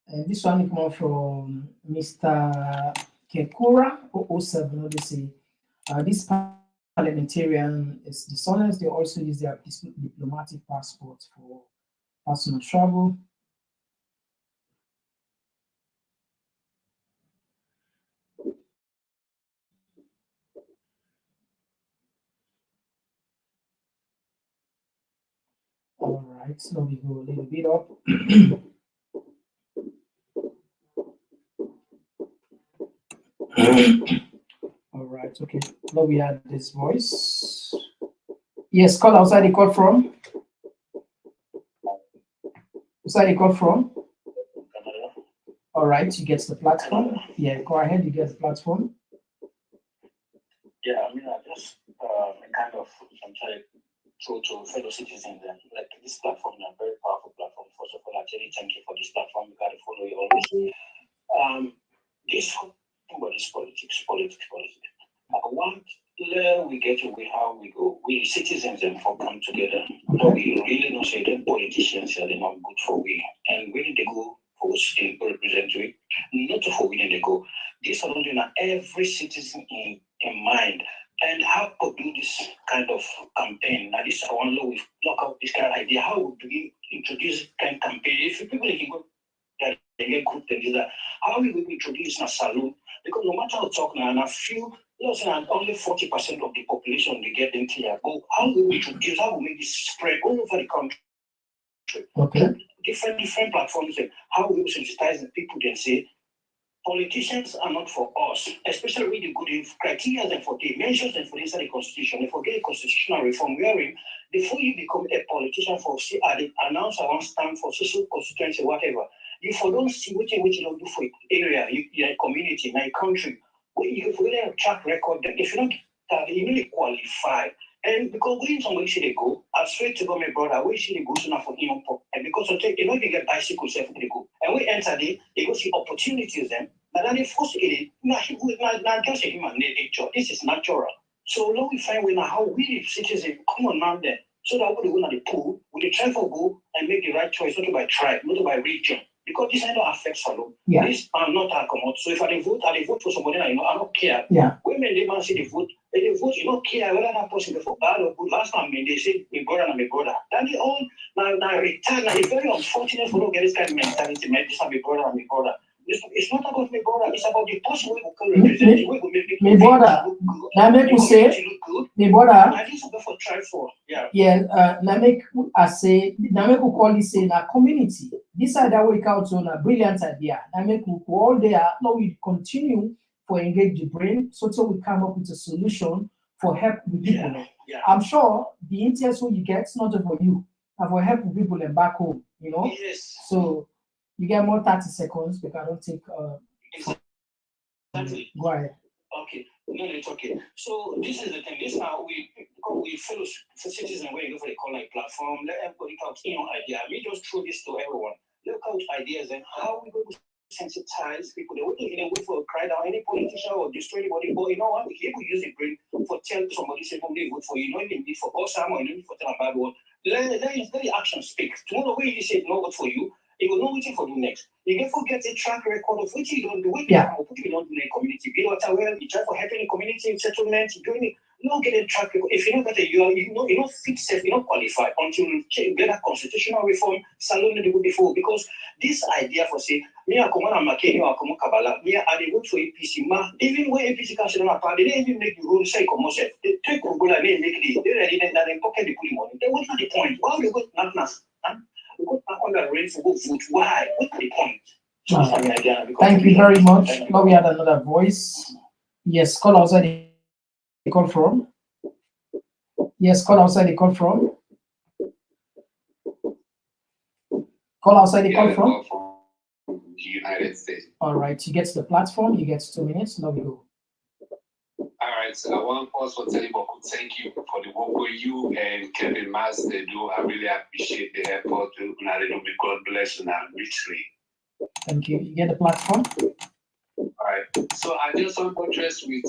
Speaker 1: And this one come from Mr. Kekura 007. They say this parliamentarian is dishonest. They also use their diplomatic passports for personal travel. All right, so we go a little bit up. All right, okay. Now we had this voice. Yes, call outside the call from. Outside the call from. All right, you get the platform. Yeah, go ahead, you get the platform.
Speaker 5: Yeah, I mean, I just kind of I'm trying to fellow citizens and like this platform is a very powerful platform. First of all, actually, thank you for this platform. You gotta follow it always. This politics. I want we get to how we go. We citizens and for come together. So we really don't say that politicians are not good for we. And where did they go for state representative? Not for where they go. This are doing every citizen in mind. And how to do this kind of campaign. Now this I want to we look out this kind of idea. How would we introduce kind of campaign? If people can go they get group and do that, how we will introduce a saloon? Because no matter how talk now, and I feel only 40% of the population they get into here. But how will we introduce, how we make this spread all over the country?
Speaker 1: Okay.
Speaker 5: Different platforms and how we will sensitize the people then say politicians are not for us, especially with the good criteria and for the mentions and for the inside the constitution. If we get a constitutional reform wherein before you become a politician for say I announce I want stand for social constituency, whatever, you for don't see what you don't do for area, your community, my country. When you forget a track record, then if you don't you really qualify. And because when somebody see they go, I swear to God, my brother, we see they go sooner for him. And because of you know, they get bicycles, they go. And we enter there, they go see opportunities then. But then they force it, not just a human nature. This is natural. So now we find we know how we citizens come on now there. So that when they go to the pool, we try for go and make the right choice, not by tribe, not by region. Because this don't affect Salon.
Speaker 1: Yeah.
Speaker 5: This are not a commode. So if I vote for somebody, I don't care.
Speaker 1: Yeah.
Speaker 5: Women they man see the vote, you don't care whether that person is for bad or good. Last time they say my brother and my brother. Then they all now return. Now it's very unfortunate for them get this kind of mentality. Maybe this is my brother and my brother. It's not about my brother. It's about the person who can represent you. Who will make
Speaker 1: my brother. Now make you say my brother.
Speaker 5: I think so for try for yeah.
Speaker 1: Yeah. Now make I say. Now make we call this in a community. This idea work out on a brilliant idea. Now make we all there. Now we continue for engage the brain, so we come up with a solution for help the people.
Speaker 5: Yeah. Yeah.
Speaker 1: I'm sure the interest you get is not for you, but for help the people and back home. You know.
Speaker 5: Yes.
Speaker 1: So you get more 30 seconds because I don't take.
Speaker 5: Exactly.
Speaker 1: Go ahead.
Speaker 5: Okay. No, it's okay. So this is the thing. This now we fellow citizens where you go for the call like platform. Let everybody out idea. We just throw this to everyone. Look out ideas and how we go to sensitize people. They wouldn't even wait for a cry down any politician or destroy anybody. But you know what? We can use the brain for tell somebody say they vote for you. You know even need for us or you need for tell a bad word. Let the action speak. Tomorrow when you say no vote for you, you will know what you for do next. You can forget a track record of what you don't do. What you don't do in the community. You know what well, you try for helping the community settlement, you doing it. You don't get a track record. If you know that you don't fit safe, you don't qualify until you get a constitutional reform, salon the good before. Because this idea for say, me a common and Makeni or common Kabbalah, me I vote for APC, even when APC council not part, they didn't even make the rule say come on, they take Google and they make the they pocket the pulling money. They what's not the point? Why we go not we go back on the race to go vote. Why? What's the point? So
Speaker 1: thank you very much. Now we had another voice. Yes, call outside the call from. Yes, call outside the call from. Call outside the call from.
Speaker 6: United States.
Speaker 1: All right, you get to the platform. You get 2 minutes. Now we go.
Speaker 6: All right, so I want to also tell you, thank you for the work with you and Kevin Master do. I really appreciate the effort. God bless you now richly.
Speaker 1: Thank you. You get the platform.
Speaker 6: All right. So I just want to address with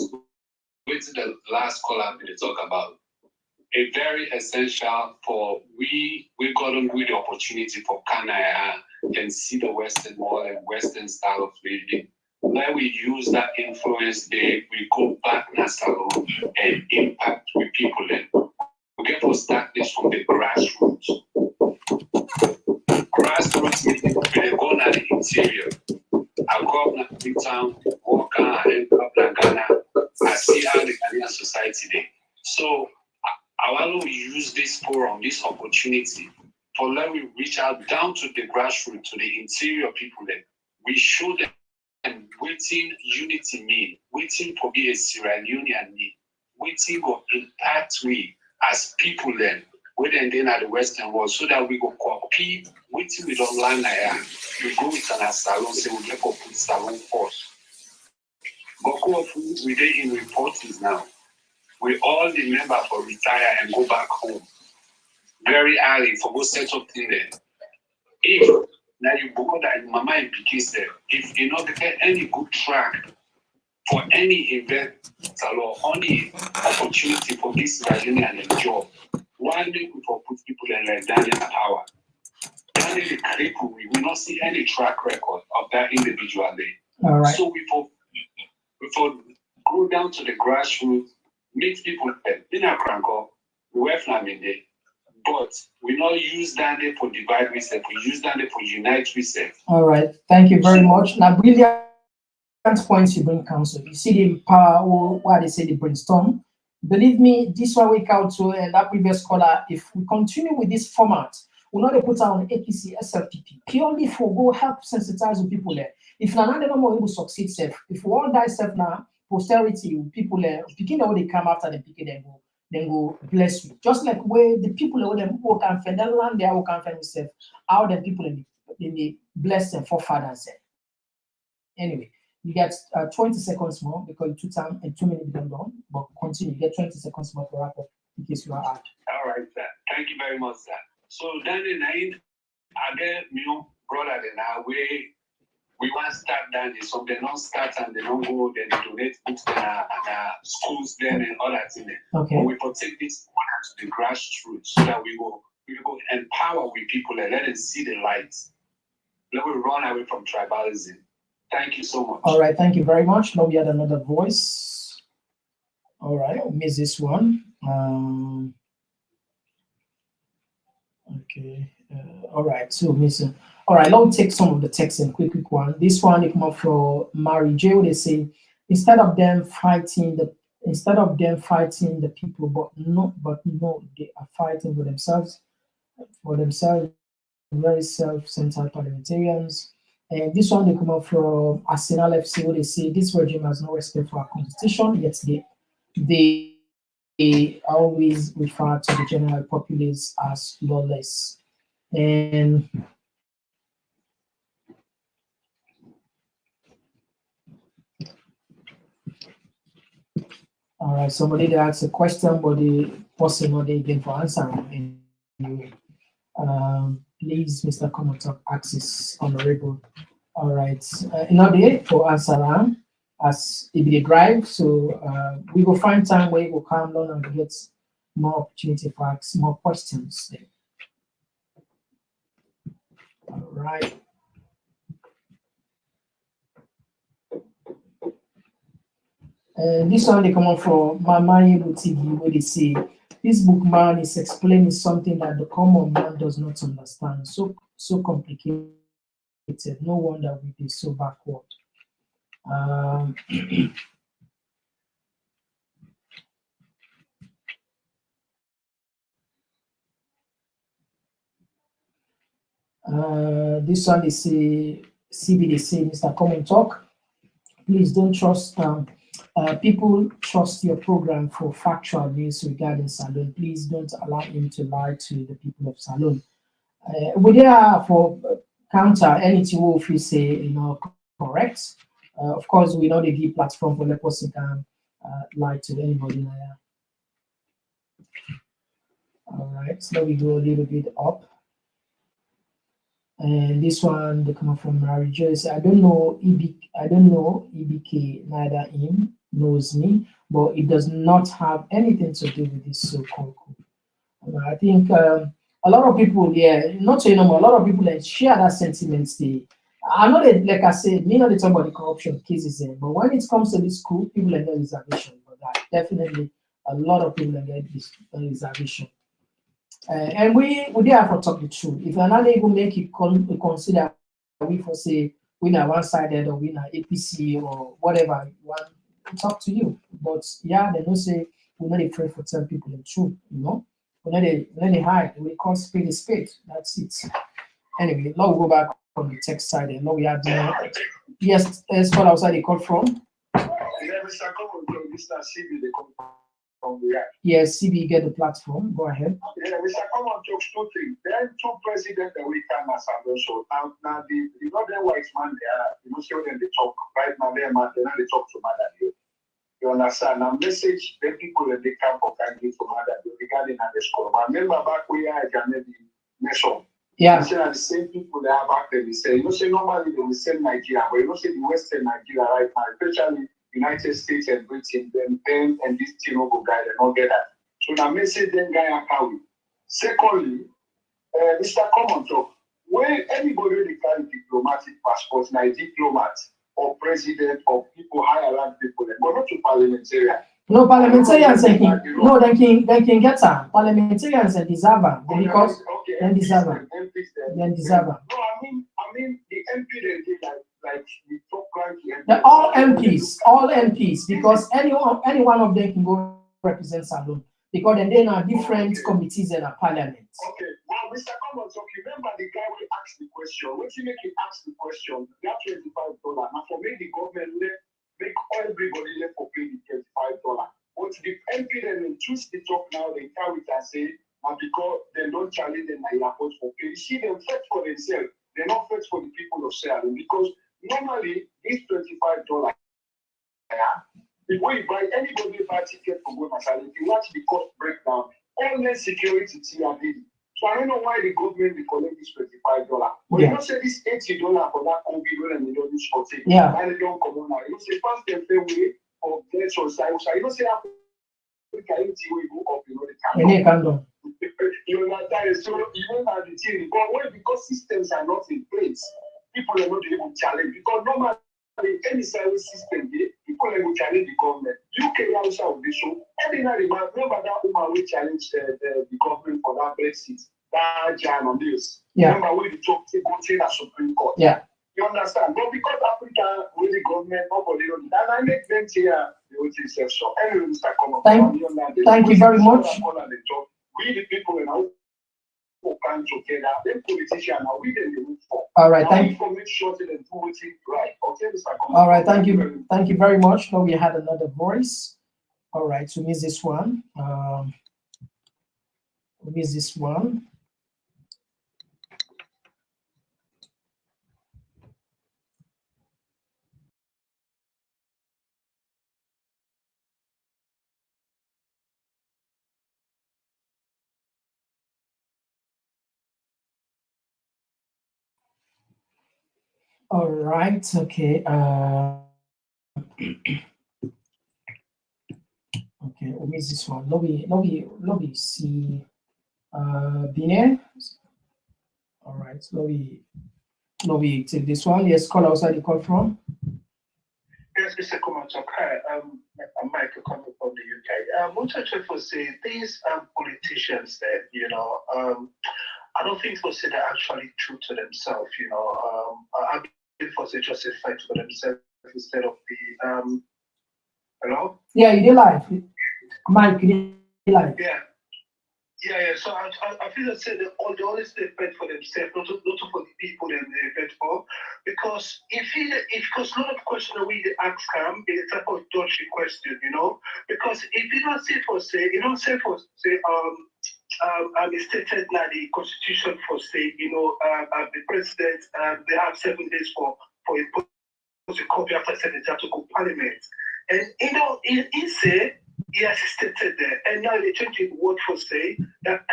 Speaker 6: the last caller we talk about. A very essential for we got with the opportunity for Canada and see the Western world and Western style of living. Where we use that influence there, we go back national and impact with people. And we get to start this from the grassroots. Grassroots meaning we go to the interior. I go up in the big town, walk out and up in Ghana. I see how the Ghanaian society there. So I want to use this forum, this opportunity, for let we reach out down to the grassroots, to the interior people there. We show them waiting unity mean, waiting for be a Sierra Leonean mean, waiting will impact we as people then, whether then at the Western world, so that we go copy, waiting with online we go with an salon, say we get put salon first. But go we dey in reportings now. We all remember for retire and go back home very early for go set up in there. If now you go that mama and pikin there, if you not get any good track for any event or any opportunity for this Nigerian and a job, why make we for put people in like Daniel power? Daniel the cripple, we will not see any track record of that individual there.
Speaker 1: All right.
Speaker 6: So we for go down to the grassroots. Meet people in a crank up, we were flaming there. But we not use that there for divide ourselves, we use that there for unite ourselves.
Speaker 1: All right. Thank you very much. Now, brilliant points you bring, council. You see the power, or why they say the brainstorm. Believe me, this one work out to that previous caller. If we continue with this format, we're not going to put out on APC, SLPP, purely for go help sensitize the people there. If none of them more able to succeed, self, if we all die self now, posterity, people picking the way they come after them, picking them then go bless you. Just like where the people who can find the land there, who can find themselves, how the people in the bless them forefathers. Anyway, you get 20 seconds more because you took time and 2 minutes done, but continue. You get 20 seconds more to wrap up in case you are out.
Speaker 6: All right, sir. Thank you very much, sir. So then in I get brother then we want to start down this, so they don't start and they don't go, then they donate books in schools then and all that in there.
Speaker 1: Okay.
Speaker 6: But we protect this to the grassroots so that we go empower with people and let them see the light. Let we run away from tribalism. Thank you so much.
Speaker 1: All right, thank you very much. Now we had another voice. All right, I'll miss this one. Okay. All right, so missing. All right, let me take some of the text in quick one. This one it come up from Mary J. They say instead of them fighting the people, but no, they are fighting for themselves, very self-centered parliamentarians. And this one they come up from Arsenal FC, where they say this regime has no respect for our constitution, yet they always refer to the general populace as lawless. And all right, somebody that asked a question, but the person not again for answer. Anyway, please, Mr. Komon-Tok, access honorable. All right, not there for answer as it be a drive. So we will find time where we will come down and get more opportunity for ask more questions there. All right. This one they come up from Mama Yebo TV, where they say this book man is explaining something that the common man does not understand. So complicated. No wonder we be so backward. This one they say CBDC, Mr. Komon-Tok. Please don't trust people trust your program for factual news regarding Salon. Please don't allow him to lie to the people of Salon. We there for counter anything if you say correct. Of course, we know the give platform for the person can lie to anybody. All right, so we go a little bit up. And this one, they come from Mary Joyce. I don't know EBK, neither him knows me, but it does not have anything to do with this so-called coup. I think a lot of people, yeah, not so a lot of people share that sentiment. I'm not like I said, me not talk about the corruption cases, but when it comes to this coup, people get reservation. But that definitely a lot of people get this reservation. And we there for talk the truth. If you're not able to make it consider we for say we are one-sided or we are APC or whatever you want, it's up to you. But yeah, they don't say we're not afraid for tell people the truth, We're not they hide, we call spade a spade. That's it. Anyway, now we go back on the text side and now we have yes, that's what outside they call from. Yes, CB get the platform. Go ahead.
Speaker 7: Yeah, Mr. Komon-Tok two things. Then two presidents that we can as also. Now the other wise man there, see when they talk right now, they talk to Madam. You understand? Now message the people that they come for can give to Madam regarding the school. I remember back where I can maybe mention.
Speaker 1: Yeah.
Speaker 7: The same people that are back there, they say, normally they will send Nigeria, but say the Western Nigeria right now, especially United States and Britain, then and this thing will go guide and not get that. So now message them guy account. Secondly, Mr. Komon-Tok, when anybody they carry diplomatic passports, like diplomat or president or people higher rank people, but not to parliamentarian.
Speaker 1: No, parliamentarians they can get some. Parliamentarians they deserve them because they deserve them. They deserve them.
Speaker 7: No, I mean the MP they like the top rank.
Speaker 1: They're all MPs, because any one of them can go represent Salon because then they are different committees in a parliament.
Speaker 7: Okay, now Mr. Komon-Tok, remember the guy who asked the question. When you make him ask the question, that $25. Now for me, the government make everybody left for pay the $25. But the MP then choose the talk now, they carry it and say, and because they don't challenge them, I approach for pay. You see them fight for themselves. They're not fight for the people of Salon because normally this $25. Before you buy anybody buy ticket for go Masala, if you watch the cost breakdown, all the security TRD. So I don't know why the government will collect this $25. But you don't say this $80 for that COVID and you don't use for it.
Speaker 1: Yeah.
Speaker 7: And they don't come on now. You don't say pass them the way of death or side. So you don't say Africa will go up,
Speaker 1: They can do.
Speaker 7: You understand? So you don't have the thing. Because systems are not in place, people are not able to challenge. Because normally any service system, people will challenge the government. UK also will be so. Ordinary man, remember that woman will challenge the government for that Brexit, that jam on this.
Speaker 1: Yeah.
Speaker 7: Remember when you talk to go to the Supreme Court.
Speaker 1: Yeah.
Speaker 7: You understand? But because Africa with the government, nobody knows that. I make them here the OT so. Anyway, Mr. Komon-Tok,
Speaker 1: thank you very much.
Speaker 7: We the people in our come together, then politicians are we then the move for.
Speaker 1: All right, thank you.
Speaker 7: Make sure that do it right. Okay, Mr. Komon-Tok.
Speaker 1: All right, thank you very much. Now we had another voice. All right, so miss this one. Miss this one. All right, okay. Okay, we'll miss this one. Lobby see Bine. All right, lobby take this one. Yes, call outside the call from.
Speaker 8: Yes, Mr. Komon-Tok. Hi, I'm Michael coming from the UK. What I try to say, these politicians that, I don't think for say they're actually true to themselves, I think for say just a fight for themselves instead of the, hello?
Speaker 1: Yeah, you did live. Mike, you did live.
Speaker 8: Yeah. So I feel that say they always they fight for themselves, not for the people that they fight for. Because because a lot of questions that we ask them, it's a type of dodgy question, Because if you don't say for say, it's stated now the constitution for say, the president, they have 7 days for a copy after 7 days to go parliament. And he said he has stated there, and now they change the word for say that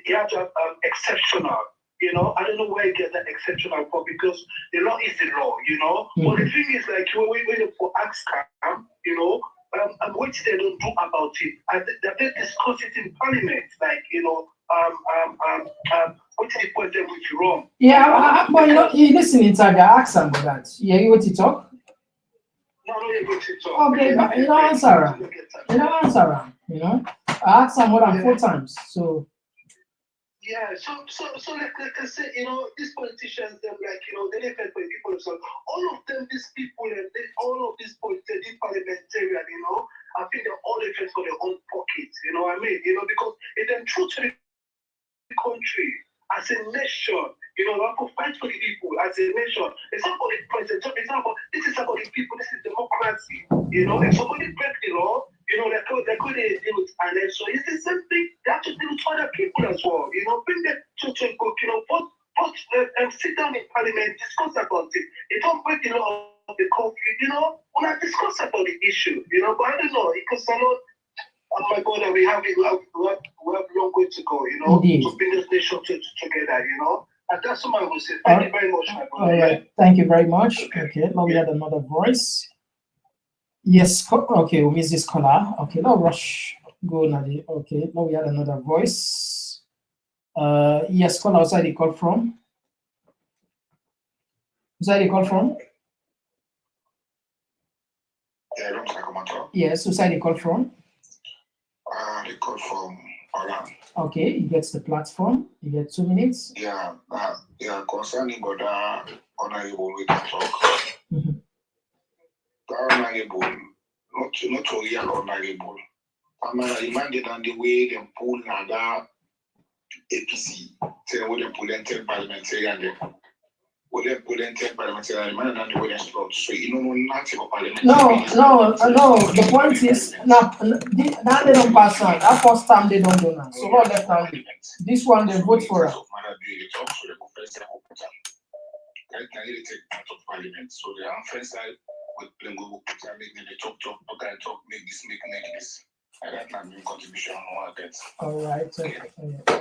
Speaker 8: you have to have exceptional. You know, I don't know where you get that exceptional for, because the law is the law, you know. But the thing is, like, when for ask you know, what they don't do about it, and they discuss it in Parliament, like, you know, what the point them which wrong.
Speaker 1: Yeah, but you know, you listen inside the ask them about that. Yeah, you want to talk?
Speaker 8: No, you're going to talk.
Speaker 1: Okay, but you don't answer her. You don't answer her, you know. I asked her more than 4 times, so.
Speaker 8: Yeah, so like I said, you know, these politicians, them like, you know, they depend for the people. So all of them, these people, and all of these politicians, parliamentarian, you know, I think they're all interested for their own pockets. You know what I mean? You know, because if they're true to the country as a nation, you know, I could fight for the people as a nation. It's not about the president. It's not about, this is about the people. This is democracy. You know, if somebody break the law, you know, they could deal with, and then so it's the same thing. They have to deal with other people as well. You know, bring them to you know, sit down in Parliament, discuss about it. They don't break the law of the country, you know. When I discuss about the issue, you know, but I don't know, because I know, oh my God, we have a long way to go, you know, to bring this nation together, you know. And that's what I will say. Thank you very much, my brother.
Speaker 1: All right, thank you very much. Okay, now we have another voice. Yes, okay, we miss this caller. Okay, no rush. Go, Nadi. Okay, now we had another voice. Yes, call outside the call from. Outside the call from?
Speaker 9: Yeah, I'm Komon-Tok.
Speaker 1: Yes, outside the call from?
Speaker 9: They call from Oran.
Speaker 1: Okay, you get the platform. You get 2 minutes.
Speaker 9: Yeah, concerning what honorable we can talk. Honorable, not a real honorable. I'm reminded on the way they pull another APC, say what they pull in 10 parliamentarian there. What they pull in 10 parliamentarian, man, and the way they slot. So you know nothing about parliament.
Speaker 1: No. The point is, now they don't pass on. That first time they don't do now. So what left now? This one they vote for it.
Speaker 9: Can you take part of parliament? So the first side with Plengo make the talk, make this. And that's not new contribution on that.
Speaker 1: All right.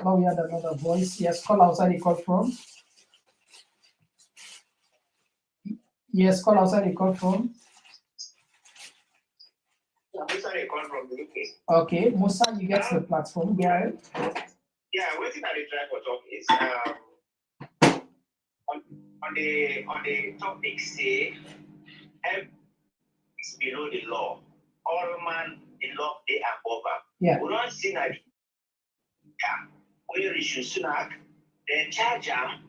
Speaker 1: Now we had another voice. Yes, call outside the call from. Yes, call outside the call from.
Speaker 5: Musa, I call from the UK.
Speaker 1: Okay, Musa, you get the platform. Yeah.
Speaker 5: Yeah, what I try for talk is on the topic say it's below the law. All man the law they are above.
Speaker 1: Yeah.
Speaker 5: We don't see that when you issue Sunak, then charge them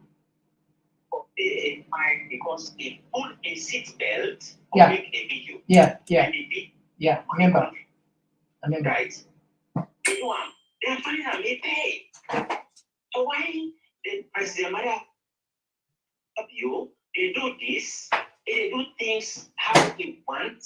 Speaker 5: a fine because he put a seat belt or make a video.
Speaker 1: Yeah. Remember.
Speaker 5: Right. They're finding a pay. So why the President Mara of you, they do this, they do things how they want,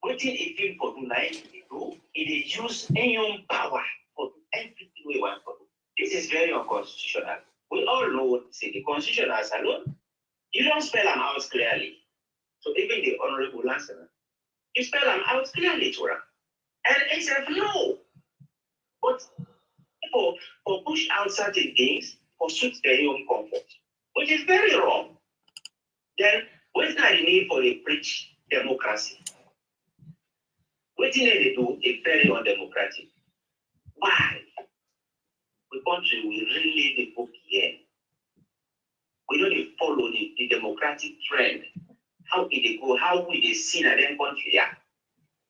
Speaker 5: waiting a film for tonight, they do, they use any power for everything we want for. This is very unconstitutional. We all know what to say. The constitution has alone. You don't spell them out clearly. So even the honorable answer, you spell them out clearly to them. And it's a no. But people will push out certain things for suit their own comfort, which is very wrong. Then what's not the need for a preach democracy? What do they do is very undemocratic. Why? The country we really the book here. We don't follow the democratic trend. How it go, how we they see that them country yeah.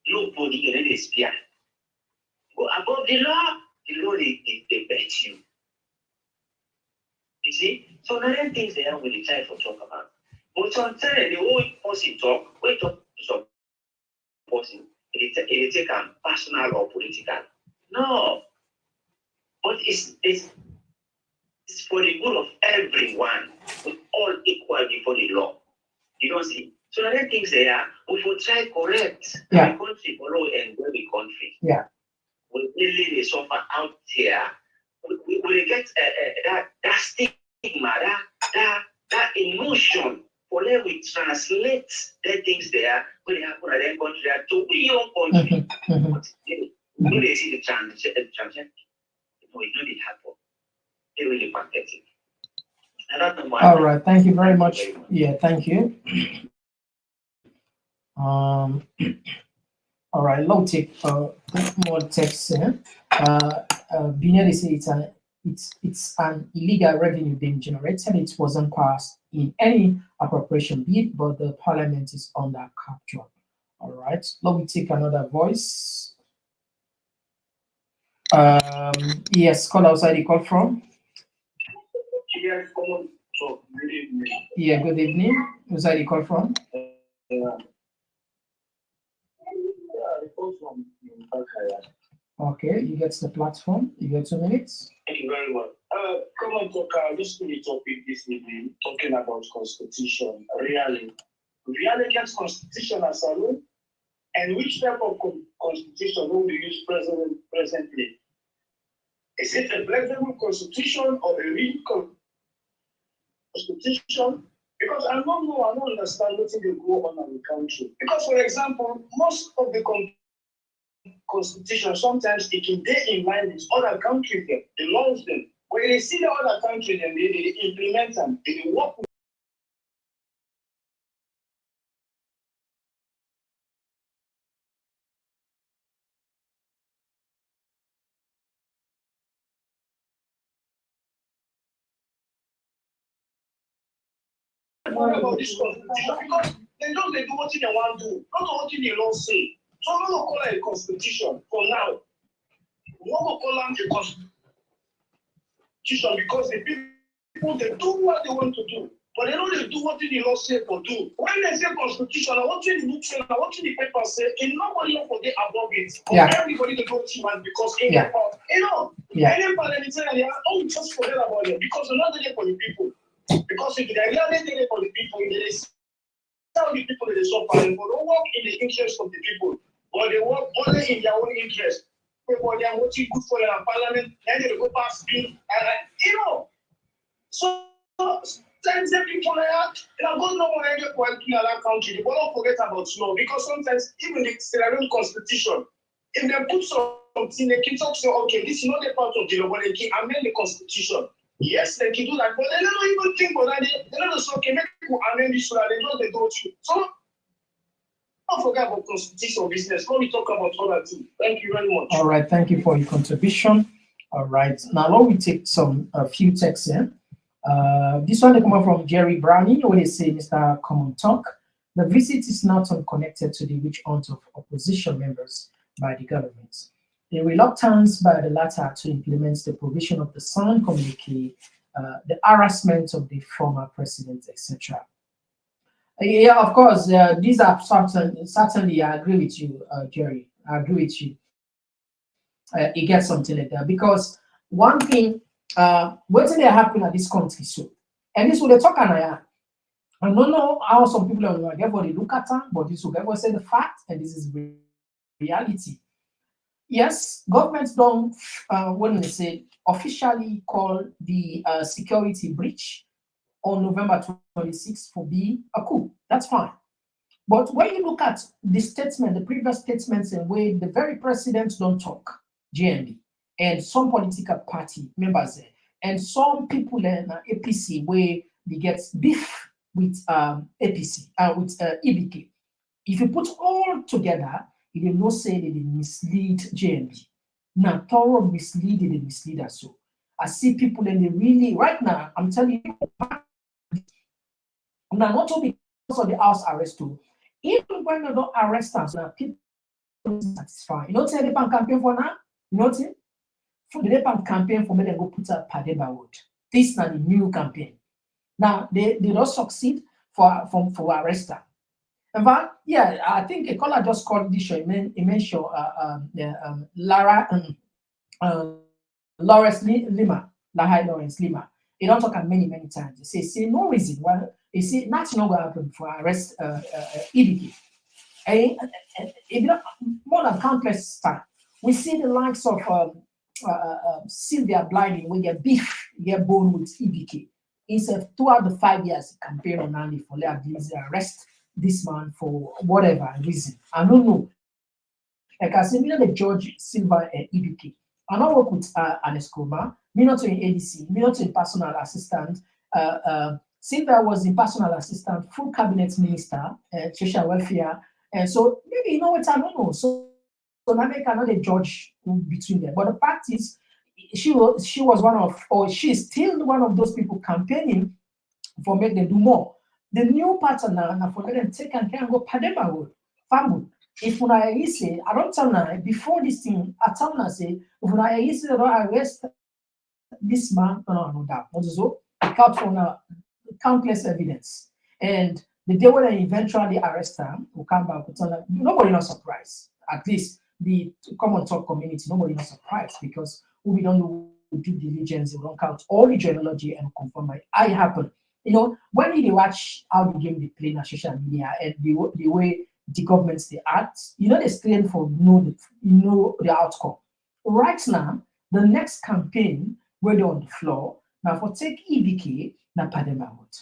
Speaker 5: Nobody can spear. Go above the law they bet you. You see? So another things they have with the try for talk about. But sometimes the whole person talk, we talk to some person, it take a personal or political. No. But it's for the good of everyone, with all equal before the law. You don't see? So another things they are, we will try correct the country follow and go the country.
Speaker 1: Yeah.
Speaker 5: We really they suffer out here. We get that stigma, that emotion, for them we translate the things there when they happen at their country to we own country. But when they see the transaction, no, it really happen. They really pathetic.
Speaker 1: All right, thank you very much. Yeah, thank you. Um, all right, low take more text here. Binelli say it's an illegal revenue being generated. It wasn't passed in any appropriation bid, but the parliament is under capture. All right, let me take another voice. Yes, call outside. You call from?
Speaker 10: Yes, Komon-Tok. Good evening.
Speaker 1: Yeah, good evening. Who's that you call from?
Speaker 10: I call from Bakaya.
Speaker 1: Okay, you get the platform. You get 2 minutes.
Speaker 10: Thank you very much. Komon-Tok, this is the topic this evening, talking about constitution. Really against constitution as a rule, and which type of constitution will be used presently? Is it a flexible constitution or a real constitution? Because I don't understand what they go on in the country. Because, for example, most of the constitution, sometimes it can be in line with other countries, the laws them. When they see the other countries and they implement them, they work with about this constitution because they do what they want to do, not what the law say. So I'm not call it a constitution for now. We want to call it a constitution because the people they do what they want to do, but they don't do what the law say for do. When they say constitution, I want you to look I want you the paper say, and nobody will forget about it.
Speaker 1: Yeah.
Speaker 10: Everybody to go to man because any parliamentarian, don't just forget about it because we're not there for the people. Because if they're really there for the people, they tell the people that they suffer, they don't work in the interest of the people, but they work only in their own interest. People they are watching good for their parliament, then they go past bill, and so sometimes the people are God no more get for in another country. They don't forget about law because sometimes even the Sierra Leone constitution, if they put something, they can talk say, okay, this is not a part of the law, but they can amend the constitution. Yes, they can do that, but they don't even think about that. They don't say, okay, make people amend this so that they know they don't you. So don't forget about constitutional business. Let me talk about all that too. Thank you very much.
Speaker 1: All right, thank you for your contribution. All right, now let me take a few texts here. This one they come from Jerry Browning, where they say, Mr. Komon-Tok, the visit is not unconnected to the witch hunt of opposition members by the government. The reluctance by the latter to implement the provision of the Sun communique, the harassment of the former president, etc. Yeah, of course, these are certainly, I agree with you, Jerry. I agree with you. It gets something like that because one thing, what did happen at this country so, and this will talk and I don't know how some people are get what they look at, but this will get what say the fact, and this is reality. Yes, governments don't, when they say, officially call the security breach on November 26th for being a coup. That's fine. But when you look at the statement, the previous statements, and where the very presidents don't talk, GNB, and some political party members there, and some people in APC where they get beef with APC, with EBK. If you put all together, you will not say that they mislead JNB. Now, thorough mislead, they mislead us so. I see people and they really, right now, I'm telling you, now not only because of the house arrest too, even when they don't arrest us, now people are satisfied. You know what they can campaign for now? You know what? For the Depan campaign for me, they go put a Padeba wood. This is not the new campaign. Now, they don't succeed for arrest them. In fact, yeah, I think a caller just called this show. He mentioned Lawrence Lima, Lahai Lawrence Lima. He don't talk many times. He say no reason why. He say nothing not going to happen for arrest EDK. More than countless times, we see the likes of Sylvia Blyden when you beef, you bone with EDK. Instead, throughout the 5 years campaign on Andy for arrest this man for whatever reason. I don't know. Like I said, me not the George Silva EBK. I not work with an Escoma, me not in ADC, me not in personal assistant, Silva was the personal assistant, full cabinet minister, social welfare, and so maybe you know what I don't know. So now they cannot judge between them. But the fact is, she was one of, or she's still one of those people campaigning for make them do more. The new pattern now for them take and can go Padema road, family. If una say, I don't tell now before this thing, I tell now say, if una say don't arrest this man, no doubt. What is so? Account for countless evidence. And the day when they eventually arrest him, will come back to tell nobody not surprised. At least the Komon-Tok community, nobody not surprised because we don't do due diligence, we don't count all the genealogy and confirm it. I happen. You know, when you watch how the game they play on social media and the way the governments they act, you know they stand for know the outcome. Right now, the next campaign where they're on the floor, now for take EBK, now Padema Road.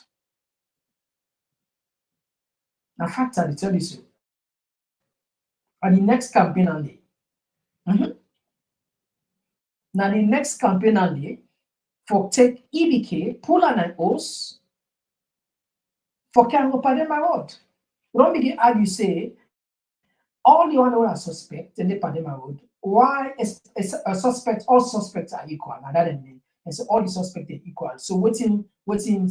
Speaker 1: Now factor they tell you so. And the next campaign on the now the next campaign on the for take EBK, pull an oath for Kango Padema Road. Don't begin argue say all the one who are suspect in the Padema Road. Why is a suspect? All suspects are equal, and so all the suspects are equal. So what's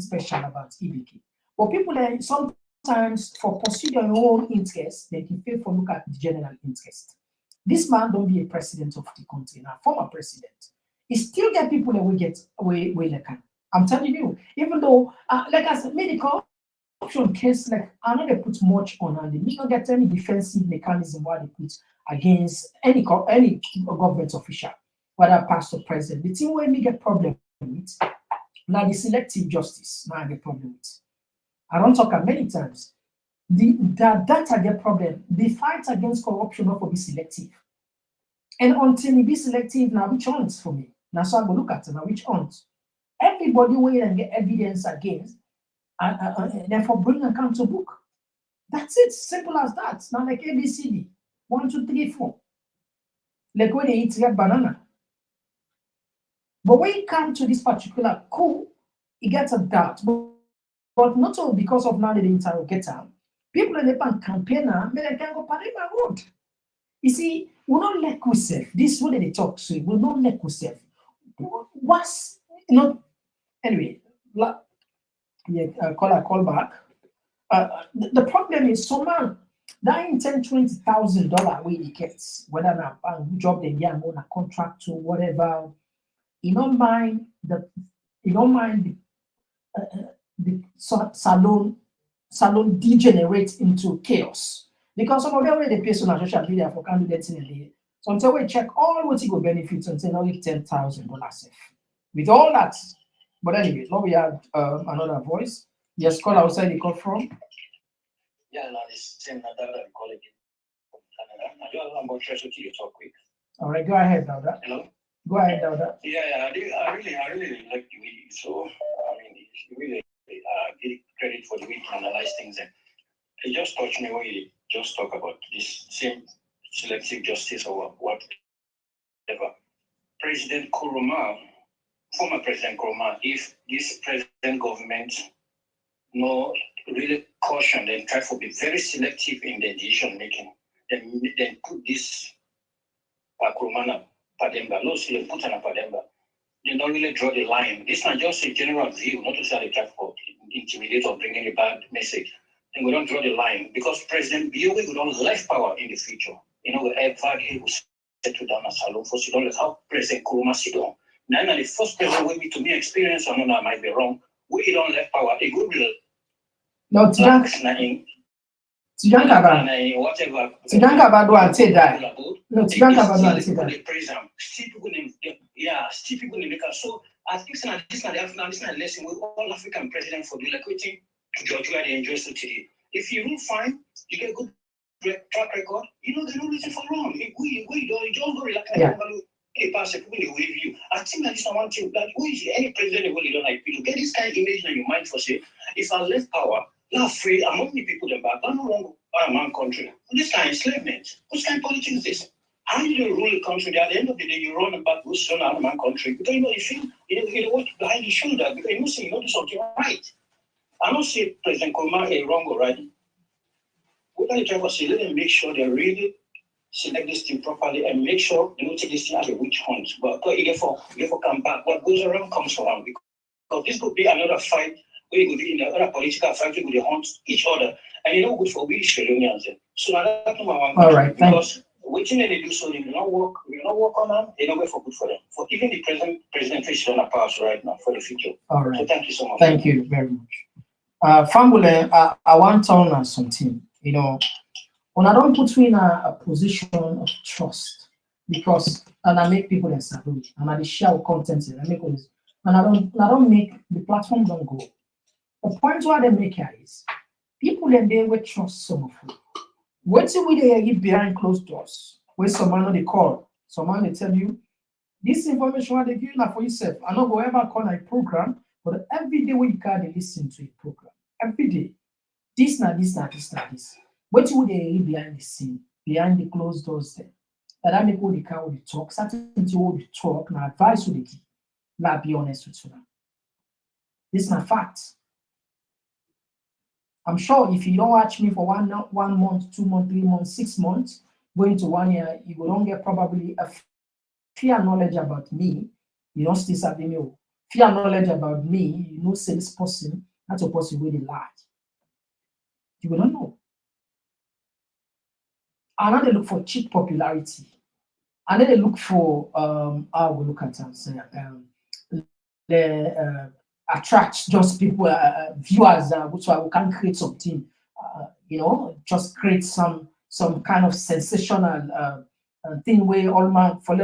Speaker 1: special about EBK? But people sometimes for pursue their own interest, they can fail for look at the general interest. This man don't be a president of the country, now former president. He still get people that will get away they can. I'm telling you, even though like I said, medical option case, like I know they put much on and they don't get any defensive mechanism why they put against any government official, whether past or present. The thing where we get problem with now the selective justice. Now I get problem with. I don't talk many times. That I get problem. The fight against corruption not for be selective. And until we be selective, now which ones for me? Now so I go look at it now which ones. Everybody wait and get evidence against. And therefore bring account to book. That's it, simple as that. Now like ABCD, 1, 2, 3, 4. Like when they eat red banana. But when it comes to this particular coup, it gets a doubt. But not all because of now the interrogator. People in the bank campaign now, they can go Padema Road. You see, we don't let ourselves. This is what they talk so we don't let ourselves. What's anyway. Call back. The problem is so man that $10,000-$20,000 way he gets, whether a job they get on a contract to whatever, you don't mind the salon degenerates into chaos. Because some of them way they pay on social media for candidates in a day. So until we check all what he go benefits and say now $10,000 safe. With all that. But anyway, now we have another voice. Yes, call outside the call from.
Speaker 5: Yeah, no, this same that I'm calling from Canada. I don't know about try to talk quick.
Speaker 1: All right, go ahead, Dauda.
Speaker 5: Hello?
Speaker 1: Go ahead, Dauda.
Speaker 5: Yeah, I really like the way so I mean really give credit for the way to analyze things and it just touched me when you just talk about this same selective justice or whatever. President Kuruma, former President Kuruma, if this present government no really caution and try to be very selective in the decision making, then put this Kuruma Pademba, no still put on a Pademba. They don't really draw the line. This is not just a general view, not to say they try to intimidate or bring any bad message. Then we don't draw the line because President Biyowe would don't left power in the future. You know, wherever he was settle down as Salon for Sidon, like how President Kuruma Sidon. Now, the first president will be to me experience, or no, I might be wrong. We don't left power. A good will.
Speaker 1: No, Tijankaba.
Speaker 5: Whatever.
Speaker 1: Tijankaba do and say that. No, Tijankaba do and say that.
Speaker 5: Still people in the so I think this is not a lesson with all African presidents for doing like waiting to judge where they enjoy so today. If you rule fine, you get good track record, you know there's no reason for wrong. If we don't go relax a pass a people with you. I think that is one thing that any president will don't like to get this kind of image in your mind for say, if I left power, not afraid among the people them back, I no longer buy a man country. This kind of enslavement. What kind of politics is this? How do you rule a country that at the end of the day you run back with son out of man country? Because you know if you You watch behind the shoulder because you see you do something right. I don't say President Komon wrong or right. What are you trying to say? Let them make sure they read it, select this thing properly, and make sure they don't take this thing as a witch hunt. But you for come back. What goes around comes around. Because this could be another fight where you could be in another political fight where you could hunt each other. And you know good for we Australians. So now that's number one.
Speaker 1: All right,
Speaker 5: because waiting they do so they do not work on them, they don't wait for good for them. For even the president is on a pass right now for the future.
Speaker 1: All right.
Speaker 5: So thank you so much.
Speaker 1: Thank you very much. Family, I want to on something. You know, when I don't put you in a position of trust, because and I make people establish and I share content and I make all this, and I don't make the platform don't go. The point where they make here is people and they will trust some of you. What till we they get behind closed doors? When someone they call, someone they tell you this information what they give you for yourself. I not go ever call a program, but every day when you can listen to a program, every day, this. What till they behind the scene, behind the closed doors there? That make all the car the talk, certain all the talk, now advice will they give. Now be honest with you now. This is not fact. I'm sure if you don't watch me for 1 month, 2 months, 3 months, 6 months, going to 1 year, you will don't get probably a fair knowledge about me. You don't still have me. Fair knowledge about me, you know, say this person, that's a person really large. You will not know. And now they look for cheap popularity. And then they look for how we look at the attract just people, viewers, which we can create something, you know, just create some kind of sensational thing where all man for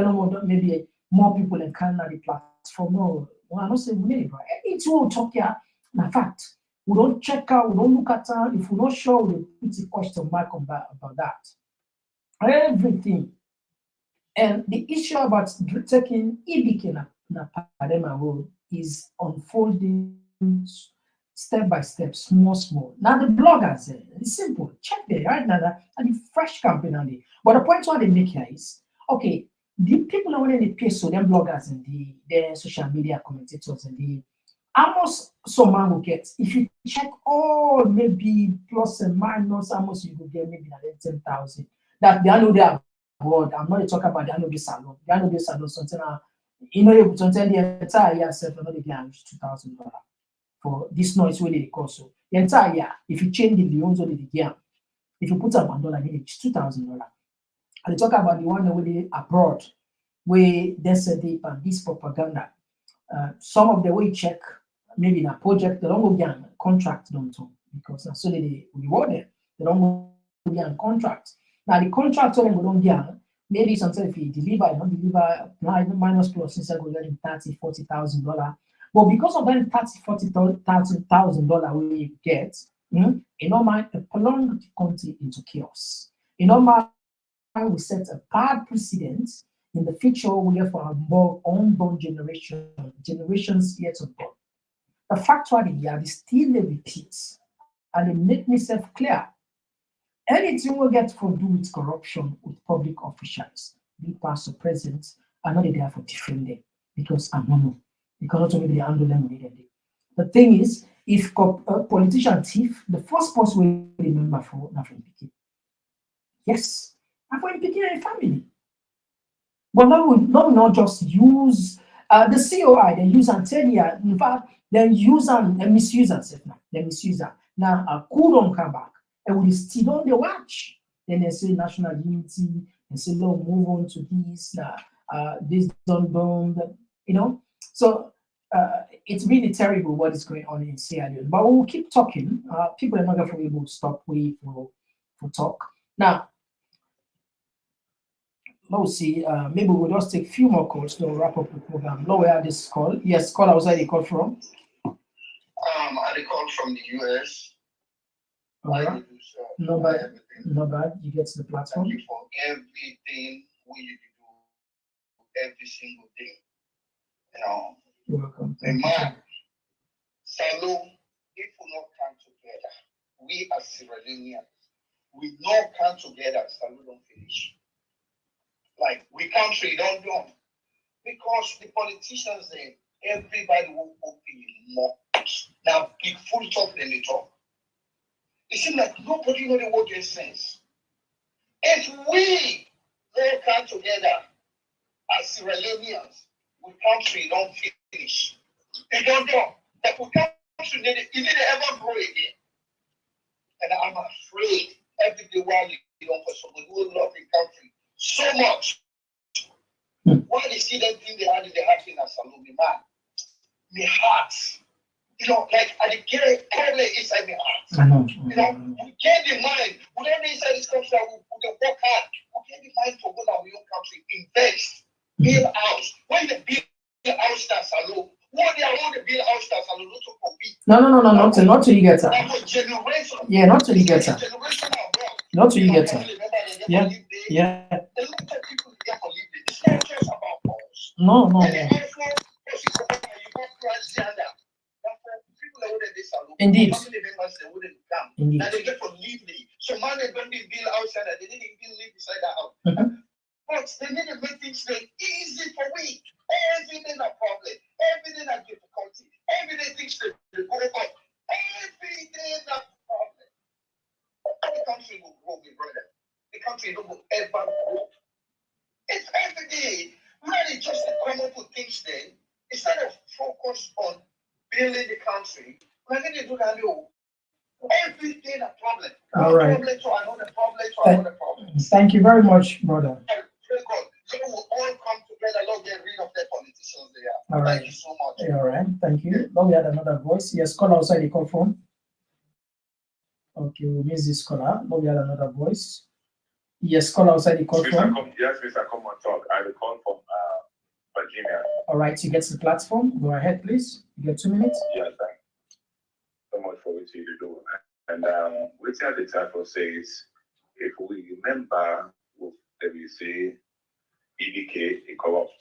Speaker 1: maybe more people encounter the platform. No, I don't say we but it's all talk here. In fact, we don't check out, we don't look at if we're not sure, we put a question mark on that about that. Everything. And the issue about taking EBK na Padema road is unfolding step by step, small. Now the bloggers, it's simple. Check there right now, and the fresh campaign. But the point what they make here is, okay, the people that when they pay so them bloggers and the social media commentators and the almost some man will get. If you check all maybe plus and minus, almost you will get maybe 10,000. That they know they are abroad. I'm not talking about the Anobi Salon. The Anobi Salon, something you know, you tell the entire year self, another $2,000 for this noise really the cost. So the entire year, if you change the loans or the game, if you put $1, it's $2,000. And they talk about the one where they abroad, where they said they and this propaganda. Some of the way check, maybe in a project, they don't go get a contract don't because so they reward them. They don't go get a contract. Now the contract when they don't get, maybe sometimes if you deliver, you don't deliver minus plus instead of getting $30,000-$40,000. But because of that $30,000-$40,000 we get, you know, mind a prolonged the country into chaos. You know, mind we set a bad precedent in the future we have for our more unborn generations yet unborn. The fact what they still repeats and they make myself clear. Anything we get for do with corruption with public officials, be past or present, are not there for defending because I'm not know. You cannot only be handle them immediately. The thing is, if a politician thief, the first person we remember for nothing picking. Yes, and for picking a family. But now we not just use the COI, they use and tell you, in fact, they use and misuse and stuff now. They misuse that. Now a coup don't come back. And we still on the watch. Then they say national unity, and say no, move on to this, this done, you know. So it's really terrible what is going on in Sierra Leone. But we'll keep talking. People are not going to be able to stop waiting for talk. Now, let's see, maybe we'll just take a few more calls to wrap up the program. Lower this call. Yes, call outside the call from.
Speaker 11: I call from the US.
Speaker 1: All right. No bad. You get to the platform.
Speaker 11: Thank you for everything we do every single day. You know.
Speaker 1: You're welcome.
Speaker 11: Man, Salou, if we not come together, we as Sierra Leoneans, we not come together, Salou don't finish. Like we country don't do because the politicians they everybody will open more. Now, big full talk, then they talk. It seems like nobody know the word in sense. If we all come together as Sierra Leoneans, we country don't finish. They don't know that we country it didn't ever grow again. And I'm afraid every day while you don't for somebody who love the country so much. Why they see that thing they had in the heart in a salon, man? My heart. You know, like I get it currently inside my heart. You know, we get the mind. Whenever inside this country, we work hard. We get the mind to go to our own country, invest, build house. When the build house that's alone, what they are all the build house that's alone, not to compete.
Speaker 1: No, not till you get her.
Speaker 11: Generation.
Speaker 1: Yeah, not till you get her.
Speaker 11: Generation abroad.
Speaker 1: Not till you get her. Yeah.
Speaker 11: A lot of people get for living. It's not just about us.
Speaker 1: No. Indeed. Indeed.
Speaker 11: That they get for living. So man, they don't need bill outside. They didn't even live beside that house. But they need to make things very easy for we. Everything a problem. Everything a difficulty. Everything things to go up. Everything a problem. The country will grow, my brother. The country will ever grow. It's every day. Really just to come up with things then. Instead of focus on building the country, we're going to do that. Everything a problem.
Speaker 1: All right.
Speaker 11: Problem to another problem.
Speaker 1: Thank you very much, brother.
Speaker 11: So we'll all come together, Lord, get rid of the politicians there.
Speaker 1: All right.
Speaker 11: Thank you so much.
Speaker 1: All right. Thank you. Now we had another voice. Yes, call outside the call phone. Okay, we miss this caller. Now we had another voice. Yes, call outside the call phone.
Speaker 12: Yes, Mr. Komon-Tok. I will call from Virginia.
Speaker 1: All right, you get to the platform. Go ahead, please. You get 2 minutes.
Speaker 12: Yes, thank you so much for what you do. And what the title says, if we remember what we say, EDK, it corrupt.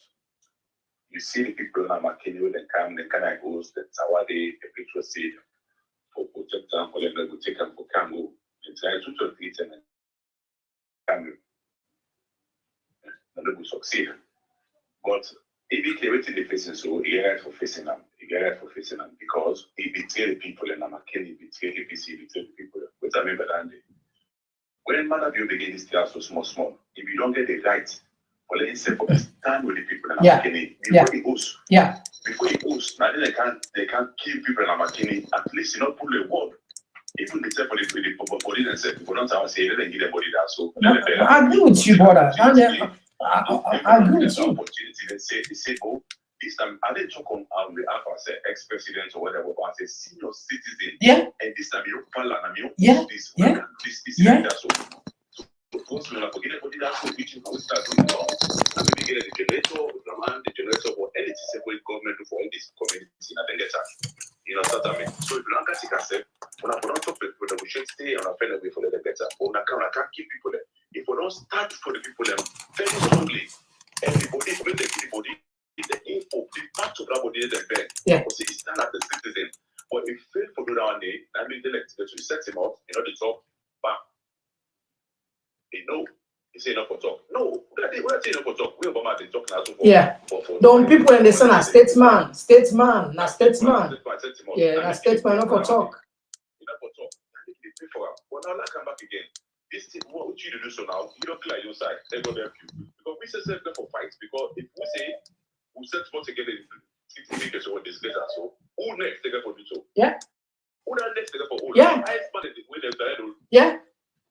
Speaker 12: You see the people in Makini, they come, they kind of goes, the Tawade, the picture said, for protect them, for them, they will take them for Kango, and try to treat them and Kango. And they will succeed. But EDK, waiting the facing, so he right for facing them. He right for facing them because he betrayed the people in Makini, he betrayed APC, he betrayed the people. But I remember that day. When man of you begin this class so small, if you don't get the right, well, let's say for stand with the people in Makini before the host.
Speaker 1: Yeah.
Speaker 12: Before the host, now they can't kill people in Makini. At least you not pull a word. Even the for the body themselves, people don't have to say they didn't give their body that. So
Speaker 1: I agree with you, brother. I agree with you.
Speaker 12: Opportunity. They say, oh, this time I didn't talk on behalf as an ex-president or whatever, but as a senior citizen.
Speaker 1: Yeah.
Speaker 12: And this time you don't this. Of course, we're not forgetting about that. So we start doing now. And we get the generator, the generator, or anything separate government for all this community. I think that's you know what I mean. So if you don't catch it, when I don't talk with people, we should stay on a fair way for the better. But I can't keep people there. If we don't start for the people there very strongly, everybody when they see the body, the info, the back to that body, the bed. Because it's stand as a citizen. But if you fail for do that one day, that means they set him up, you know, the talk back. No, he say enough for talk. No, we're not saying enough for talk. We're about to talk now.
Speaker 1: Yeah. Don't people understand a statesman? Statesman. Yeah, a statesman, not for talk.
Speaker 12: Enough for talk. But now let's come back again. This thing, what would you do so now? You don't clear your side. They go help you. Because we say self for fights. Because if we say we set spot together in 60 minutes or this later, so who next take for the show?
Speaker 1: Yeah.
Speaker 12: Who next take for all?
Speaker 1: Yeah.
Speaker 12: I expanded it with them.
Speaker 1: Yeah.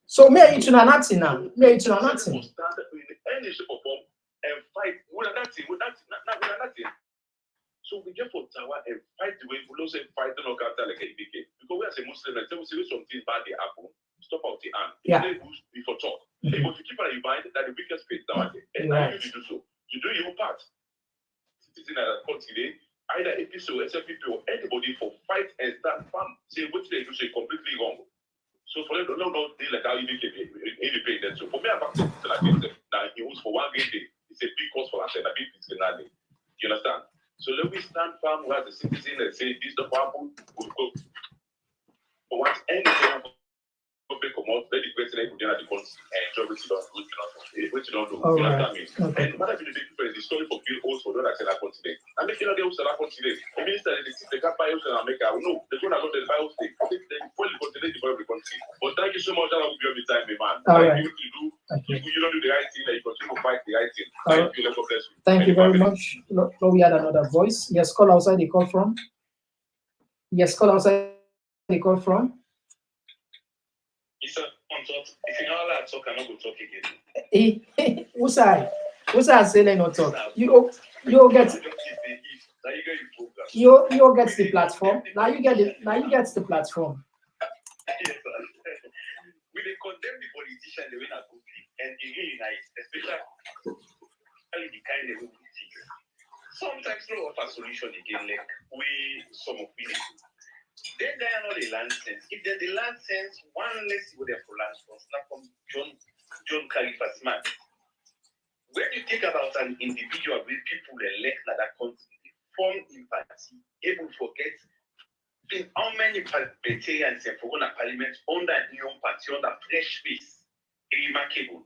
Speaker 1: So me and you to nothing now. Me and you to nothing.
Speaker 12: Stand up in any shape or form and fight. We're nothing. So we get for Tawa and fight the way we don't say fight no character like EBK. Because we as a Muslim, and we say something bad they happen, stop out the hand.
Speaker 1: Yeah.
Speaker 12: Before talk. But you keep on your mind that the weakest faith nowadays. And you do so. You do your part. Citizen that court today, either APC or SFP or anybody for fight and stand firm. Say what they do say completely wrong. So for them, no deal like how you independent. So for me, I'm actually like now he was for 1 great day. It's a big cost for us and a big personality. You understand? So let me stand firm as a citizen and say this the problem will go. For once anything will come out, let the president go down at the country and job it done good enough. Which you don't do.
Speaker 1: All
Speaker 12: You
Speaker 1: right.
Speaker 12: understand me?
Speaker 1: Okay.
Speaker 12: And matter of the difference, the story for Bill also don't accept that today. And if you know they also that today, the minister they can't buy also in America. No, they're going to go to the Bible state. They fully continue to develop the country. But thank you so much. That will be every time, man.
Speaker 1: All
Speaker 12: Thank
Speaker 1: right.
Speaker 12: you to do.
Speaker 1: Okay.
Speaker 12: You don't do the right thing, and you continue to fight the right thing.
Speaker 1: All
Speaker 12: Thank
Speaker 1: right.
Speaker 12: you. God bless you.
Speaker 1: Thank you
Speaker 12: And
Speaker 1: very
Speaker 12: family.
Speaker 1: much. No, we had another voice. Yes, call outside the call from. Yes, call outside the call from.
Speaker 12: It's on top. If you know how to talk, I'm not going to talk again.
Speaker 1: Who's I saying not talk? You get you get the platform. Now you get the platform.
Speaker 12: Yes, sir. We dey condemn the politician the way na good thing, and e really nice, especially the kind of good things. Sometimes no offer solution again, like we some of we dey do. Then they are not the land sense. If they're the land sense, one let's see what they're for land for. Snap from John Khalifa's man. When you think about an individual with people elect that country, form empathy, able to forget in how many parliamentarians and for parliament under new party under fresh face, remarkable.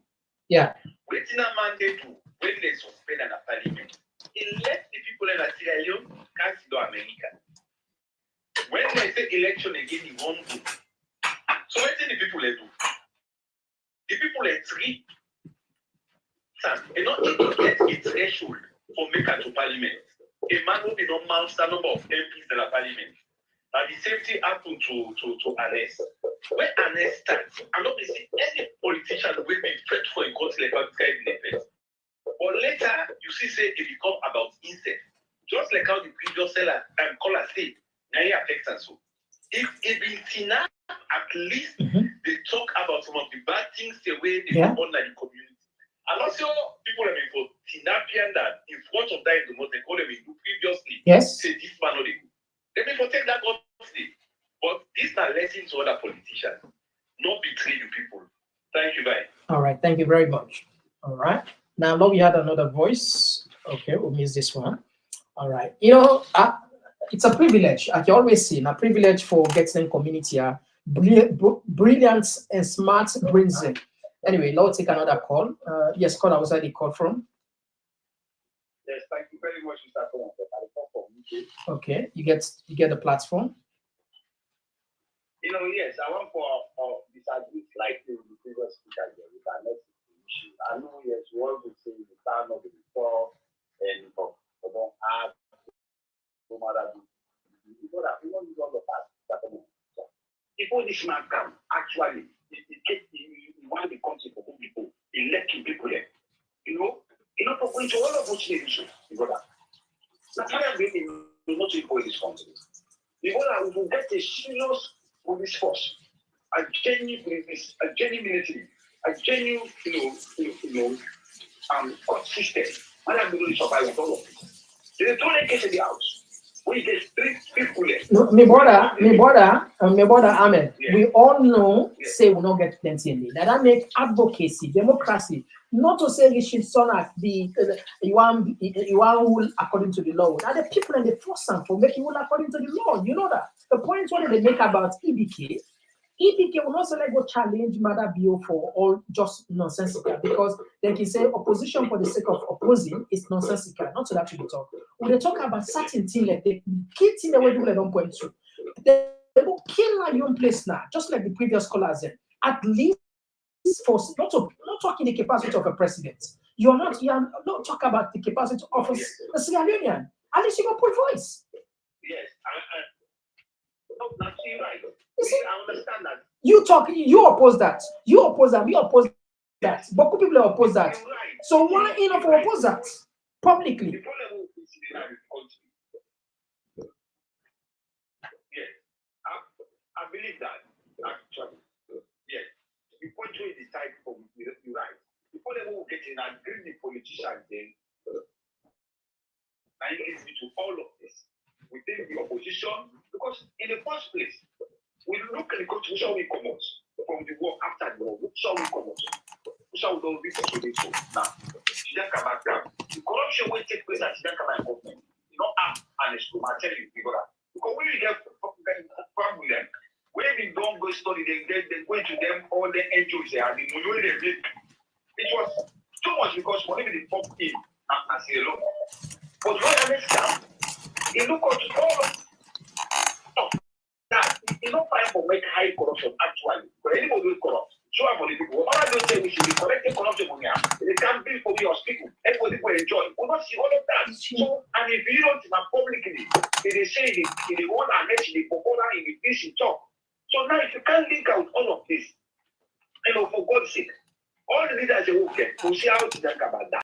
Speaker 1: Yeah.
Speaker 12: Waiting a mandate to when they suspend an parliament. Elect the people in Sierra Leone, can't do America. When they say election again, you won't do. So what do the people do? The people are three. And not even get a threshold for maker to parliament. A man will be no master number of MPs in the parliament. And the same thing happened to arrest. When arrest starts, I'm not see any politician will be fed for a country like that. But later, you see, say it become about incest. Just like how the previous seller and caller say, now it affects us. So if it be enough, at least they talk about some of the bad things the way they go on like the community. And also, people have been for Tinapian that in front of that in the most they call them do previously.
Speaker 1: Yes.
Speaker 12: Say this man or they do. They may protect that country. But this is a lesson to other politicians. Not betray you people. Thank you, bye.
Speaker 1: All right, thank you very much. All right. Now, we had another voice. Okay, we'll miss this one. All right. You know, it's a privilege. I can always say, a privilege for getting community. Brilliant and smart brings in. Anyway, let's take another call. Yes, call outside the call from.
Speaker 13: Yes, thank you very much, Mr. Komon-Tok.
Speaker 1: Okay, you get the platform.
Speaker 13: You know, yes, I want for disagree like the previous speaker here with our next issue. I know, yes, we all would say the time of the before and for don't have no matter before that we don't use all the past. Before this man come, actually, he want the country for people, electing people there. You know, for going to all of those issues, you got that. Nigerian people will not take away this country. You know that we will get a serious police force, a genuine police, a genuine military, a genuine, court system. And I'm going to survive with all of it. They don't get in the house. We get three people there.
Speaker 1: No, my brother, Ahmed. Yeah. We all know, say we not get plenty in there. That make advocacy, democracy. Not to say we should son at the you want rule according to the law. Now the people and the force for making rule according to the law. You know that. The point what they make about EBK will not say go challenge Mother Bio for all just nonsensical because they can say opposition for the sake of opposing is nonsensical. Not to that we talk. When they talk about certain things like the key thing they will do they don't point to. They will kill our young place now, just like the previous callers said. At least for not talking the capacity of a president. You are not talk about the capacity of a Sierra Leonean. At least you can put voice.
Speaker 13: Yes, that's right. I understand that.
Speaker 1: You oppose that. You oppose that. We oppose that. But people oppose that. Right. So why enough to oppose that publicly?
Speaker 13: The problem is yes, I believe that actually. Yes, the point where you decide for you're right. The problem will get in agree the politicians then. And it leads me to all of this within the opposition because in the first place. We look at the constitution we come out from the war after the war. Which shall we come out? Which shall we don't be so now? The corruption will take place at the government. You know, and it's to tell you people that because when we get problem with them, when we don't go study, they go to them all the NGOs there, the money they make. It was too much because money will be pumped in as a law. But when I scam, it look at all of that. It's not time for make high corruption actually. But anybody who is corrupt, show up for the people. What I don't say we should be correcting corruption money. They can't be for me or speaking. Everybody will enjoy. We don't see all of that. So, and if you don't publicly, they say they want to mention the proposal in the PC talk. So now if you can't link out all of this, for God's sake, all the leaders say, okay, we'll see how to talk about that.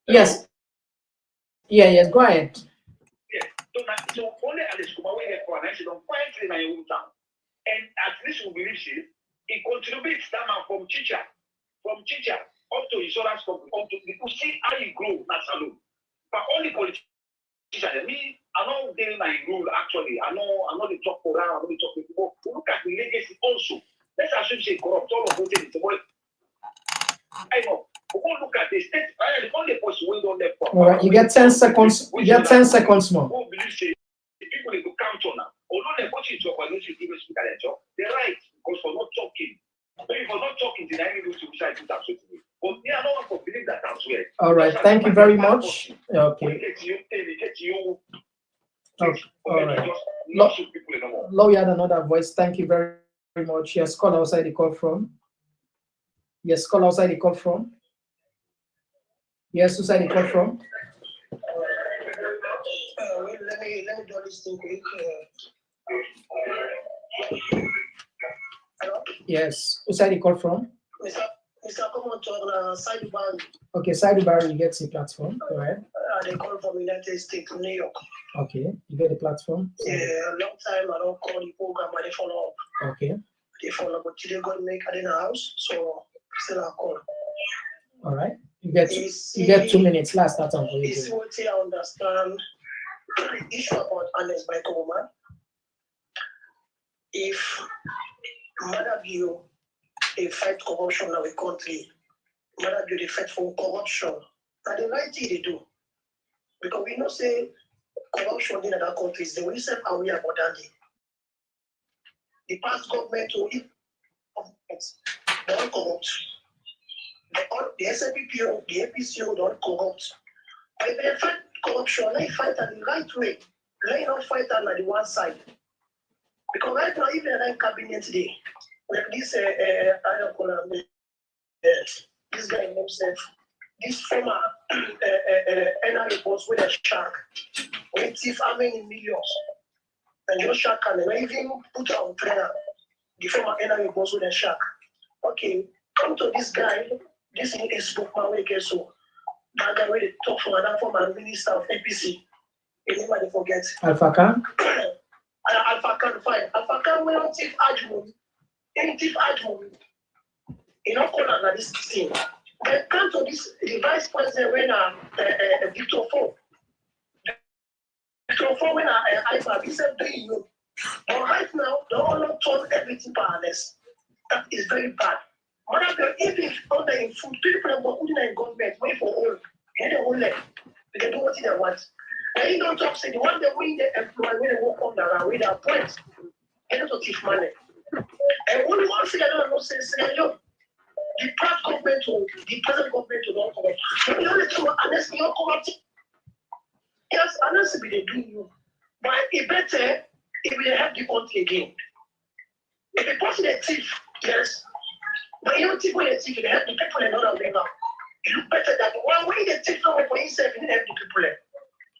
Speaker 1: Yes. Yes, go ahead.
Speaker 13: Yes. So only at the school, we have for an don't find in my hometown. And at least we believe it contributes that man from teacher up to insurance company, up to people see how you grow, not alone. But only politicians, me, I'm not doing my rule actually. I know the talk around, I know the talk people. Look at the legacy also. Let's assume say corrupt, all of those things. I know. But look at the state, the only person we don't let.
Speaker 1: All right, you get 10 seconds. You get 10 seconds more.
Speaker 13: Who believe say the people they go count on now. Although they watch it to a give a speaker their job, they're right because for not talking. Maybe for not talking, then I need to decide to that. But me, I don't want to believe that as well.
Speaker 1: All right, thank you very much. Okay. Okay. All right. Law, you had another voice. Thank you very, very much. Yes, call outside the call from. Yes, call outside the call from. Yes, outside the call from.
Speaker 10: Let me do this thing quick.
Speaker 1: Yes, outside the call from.
Speaker 10: Mr. Komon-Tok, Side Barry.
Speaker 1: Okay, Side Barry, you get the platform. Go ahead.
Speaker 10: They call from United States, New York.
Speaker 1: Okay, you get the platform. So.
Speaker 10: Yeah, a long time I don't call the program, but they follow up.
Speaker 1: Okay.
Speaker 10: They follow up, but today God make it in the house, so still I call.
Speaker 1: All right, you get 2 minutes. Last that time for you.
Speaker 10: It's what I understand the issue about honest by woman. If Mother View they fight corruption in our country, Mother View they fight for corruption, and the right thing they do. Because we know say corruption in other countries, they will say are we about that. The past government will don't corrupt. The SNPPO, the APCO don't corrupt. But if they fight corruption, they fight at the right way. They don't fight on the one side. Because right now, even in cabinet today, like this, I don't call him, this guy himself, this former NRA boss with a shark, with thief how many millions, and your shark and even put on prayer, the former NRA boss with a shark. Okay, come to this guy, this is a spokesman where he so that guy where they talk from another former minister of APC. Anybody forget?
Speaker 1: Alpha Khan?
Speaker 10: Alpha Khan, fine. Alpha Khan will thief Ajmon. Any thief Ajmon. You know, call on this thing. They come to this, the vice president when Victor Ford. Victor Ford when IFA, he said, do you know? But right now, they all turn everything powerless. That is very bad. If it's under in food, people are putting in government, wait for all. They don't let. They can do what they want. And you don't talk, say the one that we the employ, when they work on the way they appoint, they don't thief money. And only one thing I don't know, say, yo, the past government or the present government will not corrupt. But the only thing, unless you're corrupt, yes, unless they do you. But it better if we have the country again. If the person is thief, yes. But you don't think when they thief, they help the people and not them now. It look better than one way they thief somewhere for himself, and help the people there.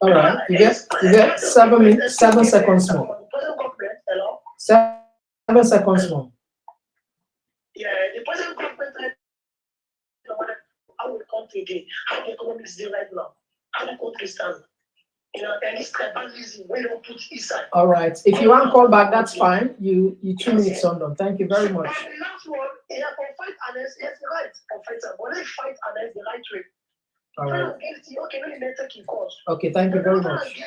Speaker 1: All right, you get 7 seconds more. 7 seconds more.
Speaker 10: Yeah, the present government, how the country did, how the economy is doing right now, how the country stand. You know, and it's tribalism where they don't put inside.
Speaker 1: All right, if you want to call back, that's fine. You 2 minutes on them. Thank you very much.
Speaker 10: And the last one, yeah, for fight against, yes, the right for fighter, but they fight against the right way.
Speaker 1: All right.
Speaker 10: Okay,
Speaker 1: thank you very much.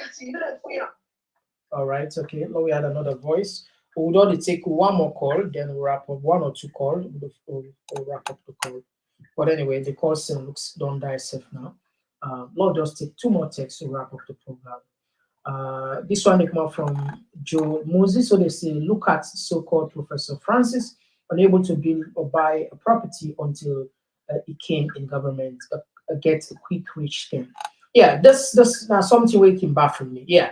Speaker 1: All right, okay. Now we had another voice. We'll only take one more call, then we'll wrap up 1 or 2 calls. We'll wrap up the call. But anyway, the call still looks don't die safe now. Lord, just take 2 more texts to wrap up the program. This one is more from Joe Moses. So they say, look at so-called Professor Francis, unable to build or buy a property until he came in government, get a quick rich scheme. Yeah, this now something where came back from me. Yeah,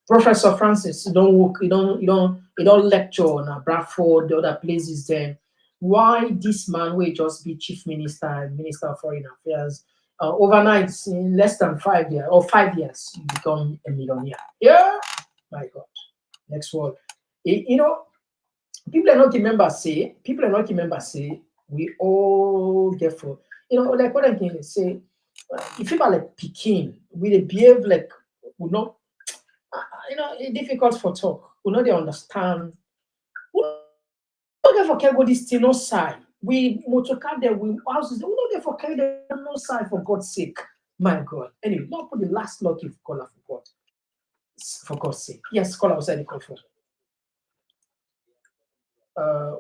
Speaker 1: Professor Francis, you don't work, you don't lecture on Bradford, the other places there. Why this man will just be chief minister and minister of foreign affairs? Overnight, in less than 5 years or 5 years, you become a millionaire. Yeah, my God. Next one. People are not remember say we all get for like what I can say. If people are like Peking, we behave like we not it's difficult for talk. We know they understand. We don't get for carry this thing no side. We motorcar there, we houses. We don't get for carry them no side for God's sake. My God. Anyway, not put the last lucky caller for God. For God's sake. Yes, caller was any call for.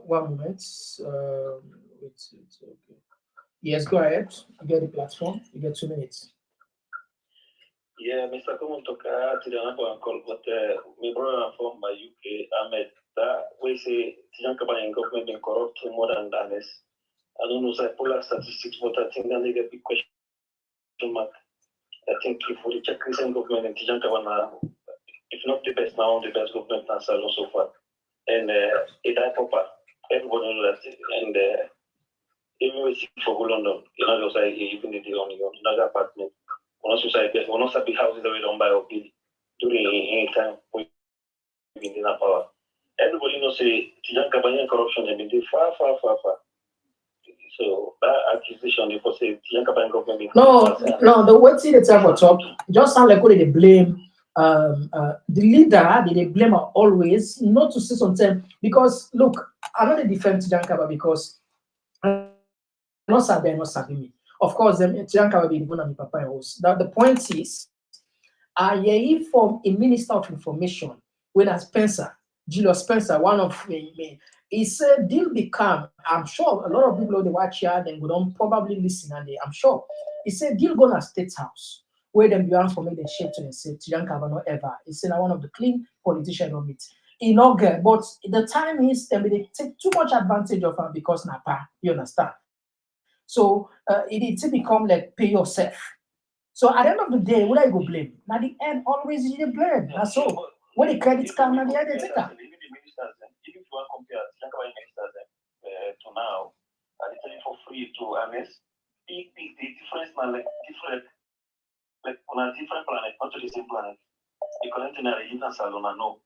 Speaker 1: 1 moment. Okay. Yes, go ahead. You get the platform. You get 2 minutes.
Speaker 13: Yeah, Mr. Komon-Tok, I didn't have a call, but my brother from my UK, Ahmed, that we say Tijankabani government been corrupt more than honest. I don't know if I pull out statistics, but I think that they get a big question mark. I think if we check recent government in Tijankabani, if not the best now, the best government in Salon so far. And it died proper. Everybody knows that. And even we see for London, just like even the on another apartment. One society, one of the houses that we don't buy or build during any time we been in power. Everybody knows say Tijankabani corruption have been far. So that accusation they for say Tijankabani government.
Speaker 1: No, the way they tell for talk just sound like they blame the leader. They blame her always, not to say something because look, I'm not a defend Tijankaba because not sabi me. Of course, them Tijankaba be going on papa house. Now the point is, I from a minister of information when Julius Spencer, one of me, he said deal become. I'm sure a lot of people they watch here, then go don't probably listen and I'm sure. He said deal go to State House where them be for me they shape to and say Tijankaba not ever. He said one of the clean politicians of it. He not get, but the time is they take too much advantage of her because Napa, you understand. So it become like pay yourself. So at the end of the day, what I go blame? Now the end always is the blame. That's all. When the credits come, now the end they take her.
Speaker 13: Even if you want to compare Tijankabani ministers to now, I tell you for free to honest, big the difference now like on a different planet, not to the same planet. The current generation Salon I know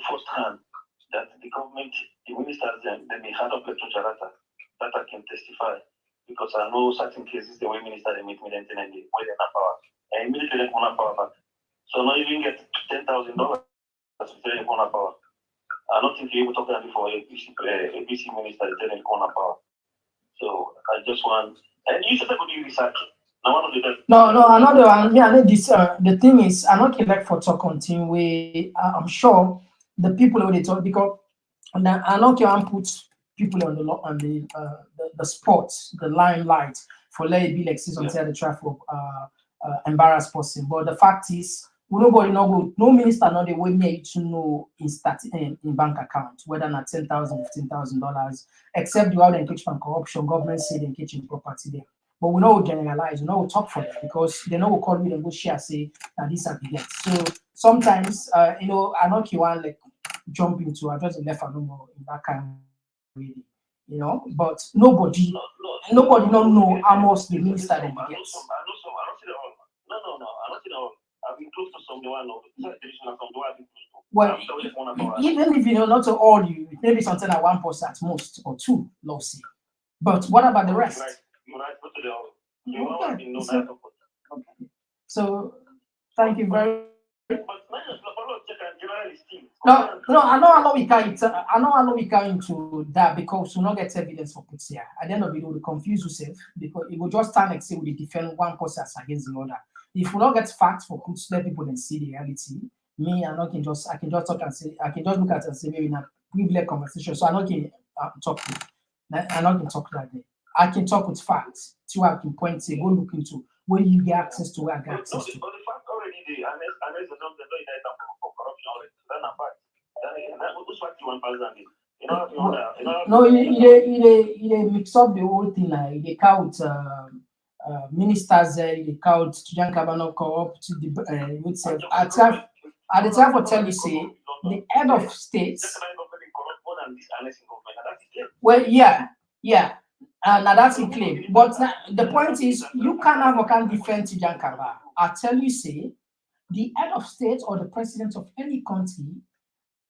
Speaker 13: firsthand that the government, the ministers they may have up to Jarata that I can testify. Because I know certain cases the way minister they meet me then and the way they have power. And immediately they want power back. So now you even get $10,000 that's they want power. I don't think you will talk that before a BC minister they want power. So I just want and you should have do research. Now one of the
Speaker 1: No, another one. Yeah, this the thing is I'm not like for talk on team way I'm sure the people who they talk because and I know can put people on the spot, the limelight for let it be like season the traffic embarrass person. But the fact is, nobody no minister no they will need to know in bank account whether not $10,000, $15,000, except you have the engagement corruption, government say the engagement property there. But we know generalize, we know talk for them because they know we call me and go share say that this are the get. So sometimes I know you want like jump into I just left no more in that kind of way. But nobody don't know how much the minister then gets.
Speaker 13: No, I don't see that. I've been close to some
Speaker 1: Well, even if not to all you, maybe something at 1% at most or 2, lossy. But what about the rest? So thank you very much. No, I know we can into that because we not get evidence for puts here. At the end of it, will confuse yourself because it will just stand like say we defend one process against the other. If we not get facts for puts, let people then see the reality. Me, I can just talk and say I can just look at it and say maybe in a privileged conversation. So I not can talk. I not can talk like that. I can talk with facts. To I can point to, go look into where you get access to, where I get access to.
Speaker 13: But the fact already there, unless the don't unite for corruption already. Then a fact. Then who's fact you want pass them?
Speaker 1: No, you mix up the whole thing. They count ministers, they count to Jan Kabano co-op to the itself. At the time for tell you say the head of states. Well, yeah. Now that's a claim. But the point is, you can't defend Tijan Kaba. I tell you, say, the head of state or the president of any country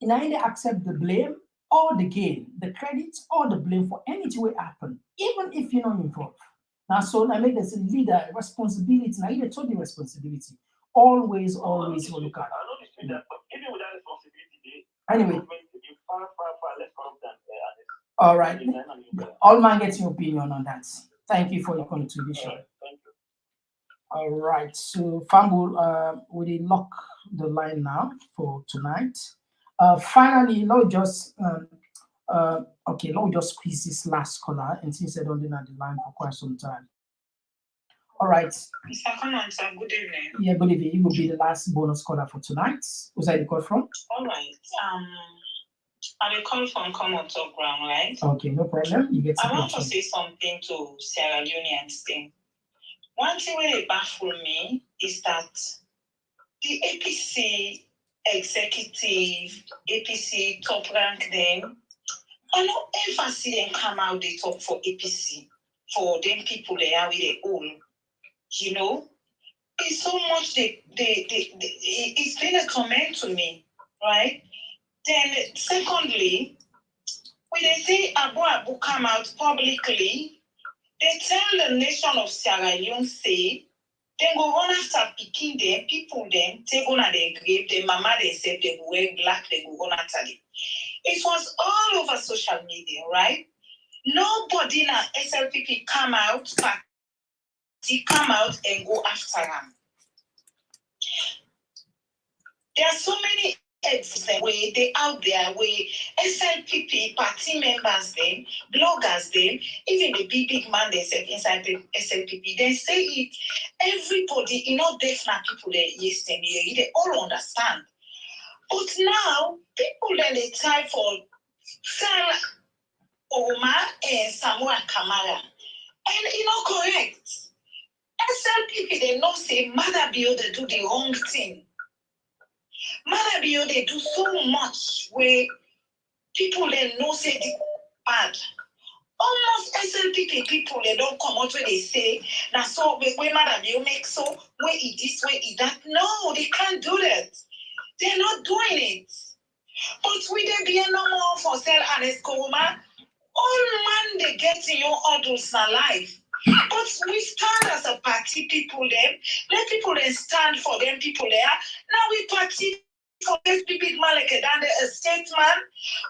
Speaker 1: in either accept the blame or the gain, the credit or the blame for anything will happen, even if you're not involved. Now, so I make this a leader responsibility. Now, you told the responsibility. Always will look at.
Speaker 13: Even with that responsibility,
Speaker 1: anyway.
Speaker 13: Far less corrupt than
Speaker 1: all right. All man gets your opinion on that. Thank you for your contribution.
Speaker 13: Thank you.
Speaker 1: All right. So Fambul, we lock the line now for tonight. Finally, let's just squeeze this last caller, and since I don't been at the line for quite some time. All right.
Speaker 14: Mr. Komon-Tok, good evening.
Speaker 1: Yeah, good evening. You will be the last bonus caller for tonight. Who's that you call from?
Speaker 14: All right. I will call from Komon-Tok ground, right?
Speaker 1: Okay, no problem. You get.
Speaker 14: I want to say something to Sierra Leoneans thing. One thing really baffles me is that the APC executive, APC top rank them, I don't ever see them come out they talk for APC, for them people they are with their own. You know, it's so much it's been a comment to me, right? Then secondly, when they say Abu come out publicly, they tell the nation of Sierra Leone say they go run after picking them, people them, take on at their grave, their mama they said they wear black, they go run after them. It was all over social media, right? Nobody in SLPP come out and go after them. There are so many examples where they out there where SLPP party members them, bloggers them, even the big man they said inside the SLPP, they say it. Everybody, deaf people they listen here, they all understand. But now people then they try for Sarah Omar and Samuel Kamara. And correct. SLPP they not say Mother Bio they do the wrong thing. Mother Bio they do so much where people they know say the bad. Almost SLPP people they don't come out where they say now so where Mother Bio make so where it this where it that. No, they can't do that. They're not doing it. But we they be no more for sale and Escoma. All man they get in your orders na life. But we stand as a party people them. Let people then stand for them people there. Now we party for this big man like a statement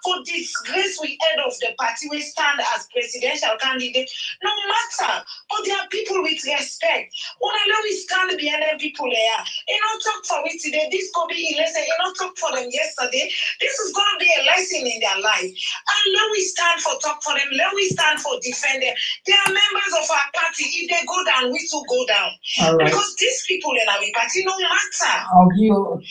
Speaker 14: for disgrace we head of the party we stand as presidential candidate. No matter, but there are people with respect. When I know we stand behind them people there, talk for me today. This could be lesson. Talk for them yesterday. This is going to be a lesson in their life. And let we stand for talk for them. Let we stand for defend them. They are members of our party. If they go down, we too go down.
Speaker 1: All right.
Speaker 14: Because these people in our party no matter.
Speaker 1: I'll give you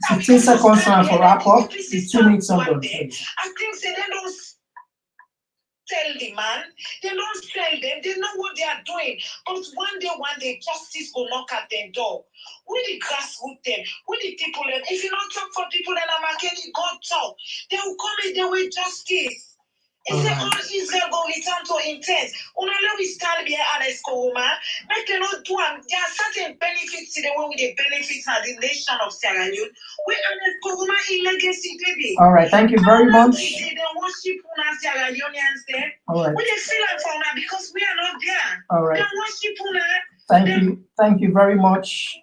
Speaker 1: 15 seconds now for wrap up. 2 minutes on them, please.
Speaker 14: I think they don't tell the man, they don't tell them, they know what they are doing. But one day, justice will knock at their door. We the grassroots them, we the people them. If you don't talk for people that are making God talk, they will come in there with justice. It's like all Israel go return to intent. When we stand here at Escoma, make them not do them. There are certain benefits to the way with the benefits of the nation of Sierra Leone. We are Escoma in legacy, baby.
Speaker 1: All right, thank you very much.
Speaker 14: They don't worship Una Sierra Leoneans there.
Speaker 1: All right.
Speaker 14: We just feel like for Una because we are not there.
Speaker 1: All right.
Speaker 14: They worship Una.
Speaker 1: Thank you very much.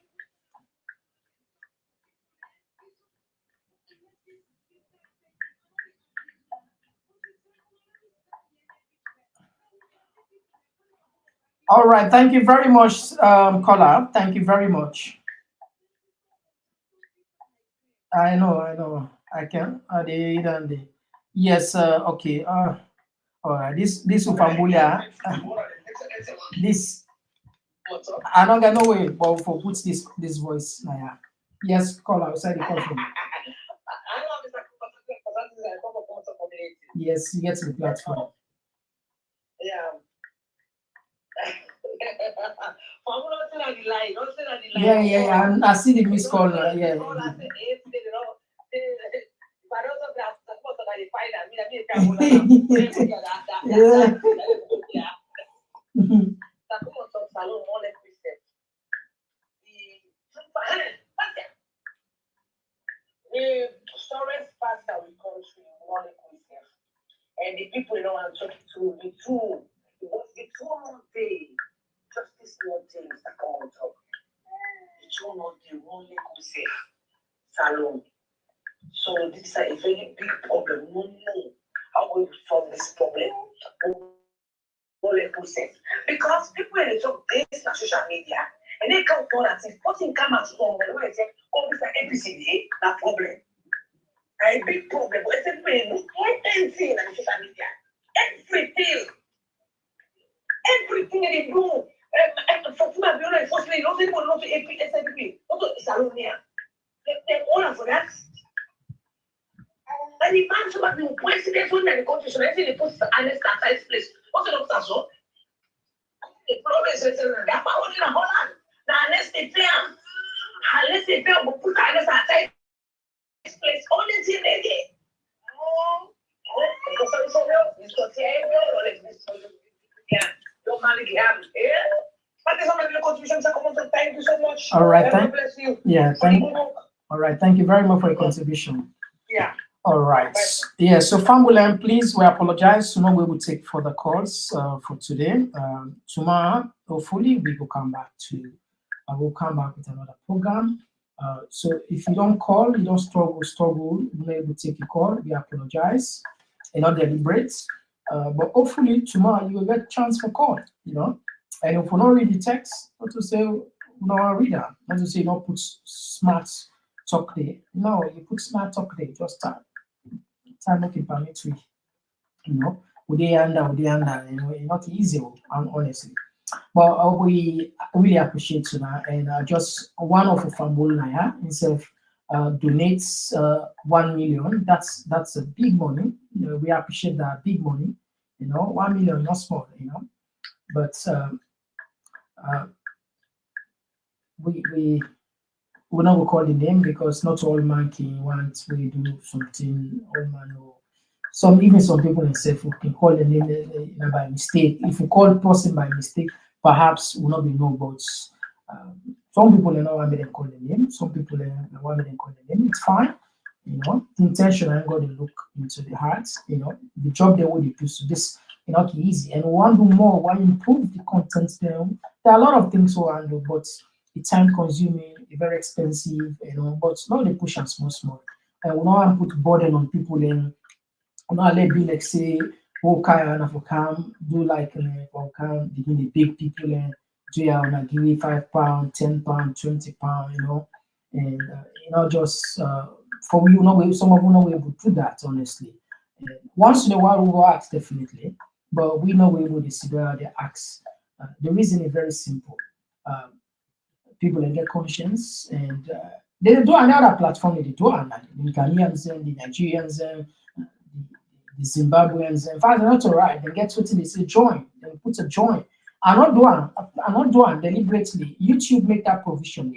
Speaker 1: All right, thank you very much, caller. Thank you very much. I know. I can. Yes. Okay. All right, this Ufambulia, this I don't get no way, but for put this voice. Yeah. Yes, call outside the coffee. Yes, you get to the platform.
Speaker 15: Yeah.
Speaker 1: Yeah. I see the missed call. Yeah.
Speaker 15: The sorest part that we go through one Christian, and the people you know I'm talking to, the two, it was the 2 month day, just this one day, Mr. Komon-Tok. The 2 month day, one Christian salon. So this is a very big problem. No, how will we solve this problem? Because people in the talk based on social media, and they come to us and putting cameras on the way say, oh, this is ABCD, that problem. A big problem. But it's everything on social media. Everything they do. And for some of you, unfortunately, not people not to SNP, also Salonia. They all for that. And the man some of you president when the country should I say they put honest outside place. What's the doctor so? The problem is that power in Holland. Now unless they pay will put honest outside place. Only thing they did. Thank you so much.
Speaker 1: All right,
Speaker 15: bless you.
Speaker 1: Yeah, all right, thank you very much for your contribution.
Speaker 15: Yeah.
Speaker 1: All right. Yeah, so Fambulan, please, we apologize. No, we will take further calls for today. Tomorrow, hopefully, we will come back we'll come back with another program. So if you don't call, you don't struggle, we will take a call. We apologize. Not deliberate. But hopefully tomorrow you will get a chance for call, And if we don't read the text, not to say we don't read that, not to say you don't put smart talk there. No, you put smart talk there, just time making Parliamentary. Would they under, it's not easy, honestly. But we really appreciate you now, and just one of the family himself donates 1 million. That's a big money. We appreciate that big money. 1 million not small. But we're not gonna call the name because not all man can want we do something. All man or some people themselves can call the name by mistake. If you call person by mistake, perhaps will not be know about. Some people want me to call the name. Some people want me to call the name. It's fine. The intention and God to look into the hearts. The job they would do. So this not easy. And one do more. Why improve the content? There are a lot of things to handle, but it's time consuming, very expensive. But not they push and small. And we don't put burden on people. And let be like say. Do like begin the big people and do give me £5, £10, £20, and just for we some of you not able to do that honestly. Once in a while we will ask definitely, but we know we able to see where they ask. The reason is very simple. People get conscience and they do another platform. They do another the Ghanaians and the Nigerians and the Zimbabweans, in fact, they're not all right. They get something, they say join, they put a join. I'm not doing deliberately. YouTube make that provision.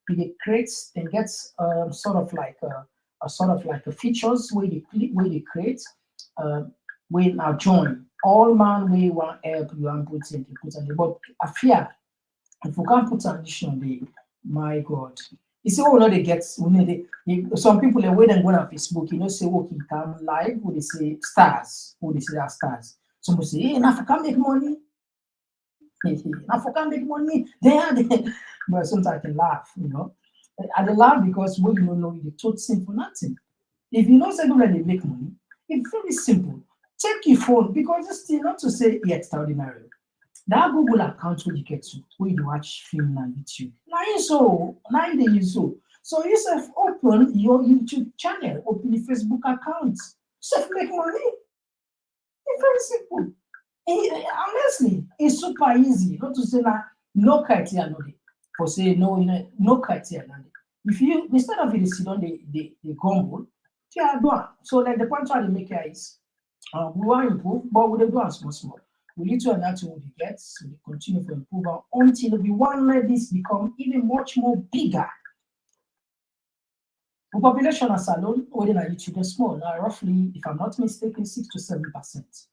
Speaker 1: They create and gets sort of like a features where they create when I join. All man we want help you and put in, but I fear if you can't put an additional day, my God. You see, no, they get some people they wait and go on Facebook, say walking come live, who they say stars, who they say are stars. Some people say, hey, now for can make money. Now for can make money. They. But sometimes I can laugh, I laugh because we don't know the truth simple nothing. If you know something that they make money, it's very simple. Check your phone because it's still not to say extraordinary. That Google account where you get to, where you watch film on YouTube. Now they use so. So you self open your YouTube channel, open the Facebook account. Self make money. It's very simple. Honestly, it's super easy. Not to say that no criteria, no day. For say no, no criteria, no day. If you instead of it sit on the gumbo, they are done. So like the point I make here is we want to improve, but we do small small. We need to adapt to what we get, so we continue to improve until we want to let this become even much more bigger. The population as alone, within YouTube is small, now roughly, if I'm not mistaken, 6 to 7%.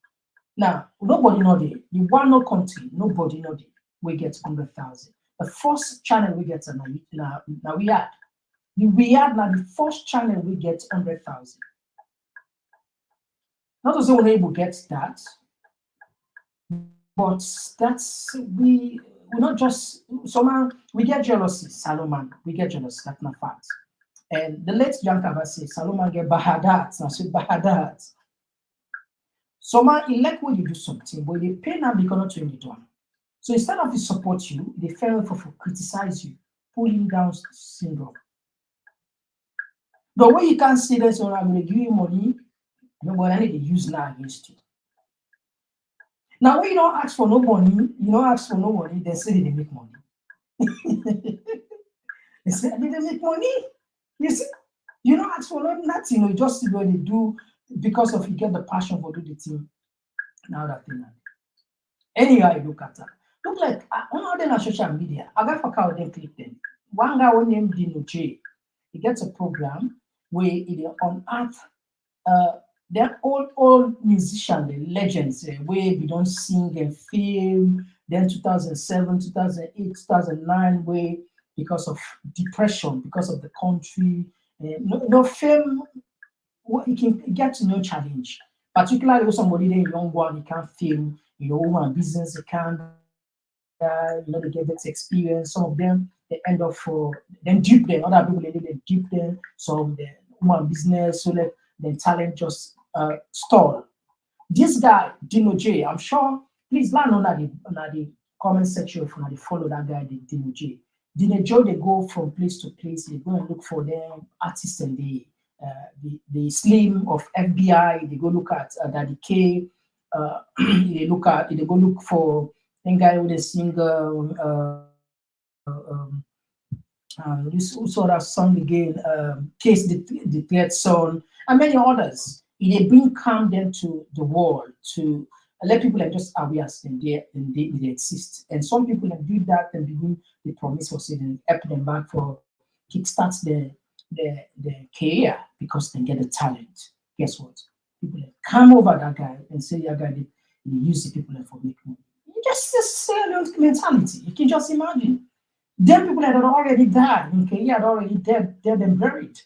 Speaker 1: Now, nobody know the one no country, nobody know we get 100,000. The first channel we get now we had. We had now the first channel we get 100,000. Not to say we're able to get that, but that's we're not just somehow we get jealousy, Salomon, we get jealous, that's not fact. And the late Yankava says Salomon get bahadat, and I say bahadat. Someone elect when you do something, but they pay now because not to any done. So instead of to support you, they fail for criticize you, pulling down syndrome. The way you can't see this, so I'm going to give you money, nobody I need to use now against you. Now, when you don't ask for no money, you don't ask for no money, they say they make money. They say they make money. You see, you don't ask for nothing, you just see what they do because of you get the passion for do the thing. Now that thing. Anyhow, you look at that. Look like on other social media, I got for how them click them. One guy named Dino J. He gets a program where it unearth they're all musicians, the legends, where we don't sing and film. Then 2007, 2008, 2009, where because of depression, because of the country, no film, you can get to no challenge. Particularly with somebody there, young one, you can't film, woman business, you can't, they get that experience. Some of them, they end up for, then dupe them. Other people, they dupe them. Some the woman business, so let then talent just stall. This guy, Dino J, I'm sure, please let know the comment section if you follow that guy, Dino J. Dino J, they go from place to place, they go and look for them artists and the Slim of FBI, they go look at Daddy K, they go look for the guy with the singer, this sort of song again, Case Declared Son, and many others. They bring calm them to the world to let people just aware they exist. And some people that do that and begin the promise for saying help them back for kickstarts their career because they get the talent. Guess what? People come over that guy and say that guy they use the people for make money. You just sell mentality. You can just imagine. Them people that are already died in Kenya are already dead and buried.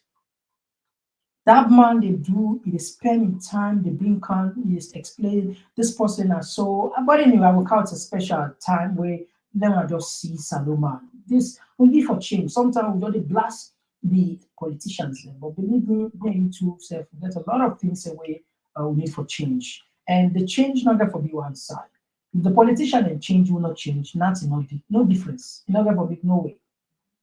Speaker 1: That man they do, they spend time, they bring calm, they explain this person and so. But anyway, I will count a special time where then I just see Salomon. This we need for change. Sometimes we don't blast the politicians, but believe me, they too there's a lot of things away we need for change. And the change not going to be one side. If the politician and change will not change, nothing, no difference. Not going to be no way.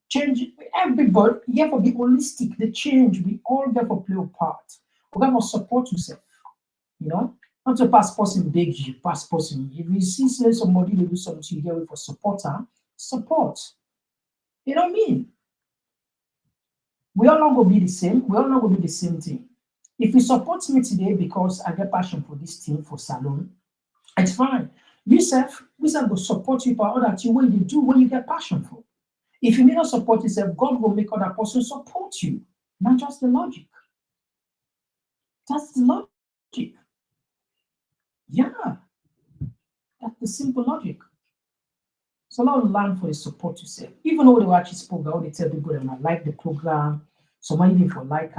Speaker 1: Change everybody, you have to be holistic. The change, we all have to play a part. We have to support yourself, not to pass person beg you, pass person. If you see somebody to do something, you get away for supporter, support. You know what I mean? We all not going to be the same. We all not going to do the same thing. If you support me today because I get passion for this thing, for salon, it's fine. We will support you for all that you do what you get passion for. If you need not support yourself, God will make other person support you. Not just the logic. That's the logic. Yeah. That's the simple logic. So now learn for the support yourself. Even though they watch this program, they tell people that I like the program. Someone even for like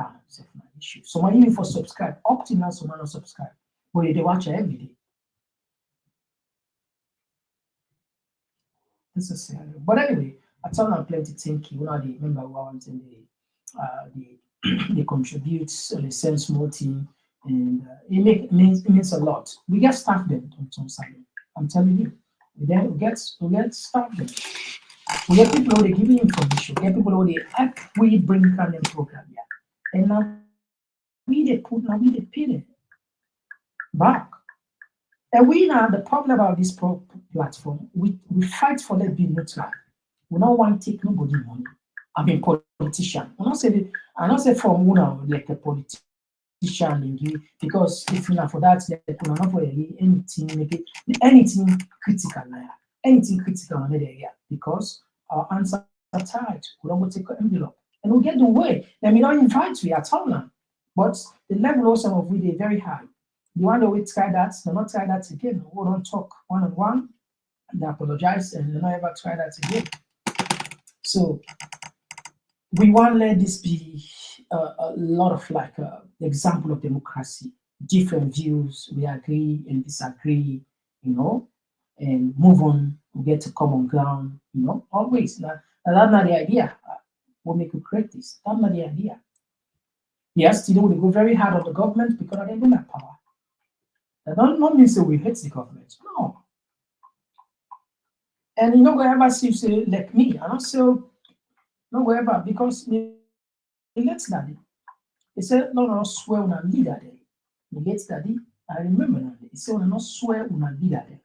Speaker 1: issue. Someone even for subscribe. Up to now, someone not subscribe. But they watch it every day. This is serious. But anyway, I tell them plenty thinking. You know, they remember ones and they contribute, so they send small team, and it means a lot. We get staff them on some side. I'm telling you, we get staff them. We get people who they give you information. We get people who they help. We bring kind of program here, and now we they pay them back. And we now, the problem about this platform, we fight for let be neutral. We don't want to take nobody money. I mean, politician. I don't say from one like a politician because if you know for that, like, not for anything critical now, anything critical on the area because our answers are tight. We don't take an envelope, and we get the way. Then we don't invite you at all now. But the level also of we very high. You want to try that? Do not try that again. We don't talk one-on-one. They apologize and they don't ever try that again. So we want to let this be a lot of like example of democracy, different views, we agree and disagree, and move on, we get to common ground, always. Now, that's not the idea. We'll make you create this. That's not the idea. Yes, today we go very hard on the government because they don't have power. That don't mean that we hate the government. No. And wherever you say like me, I don't say wherever because let's study. They said no swear on a leader there. Let's study. I remember that. They said no swear on a leader there.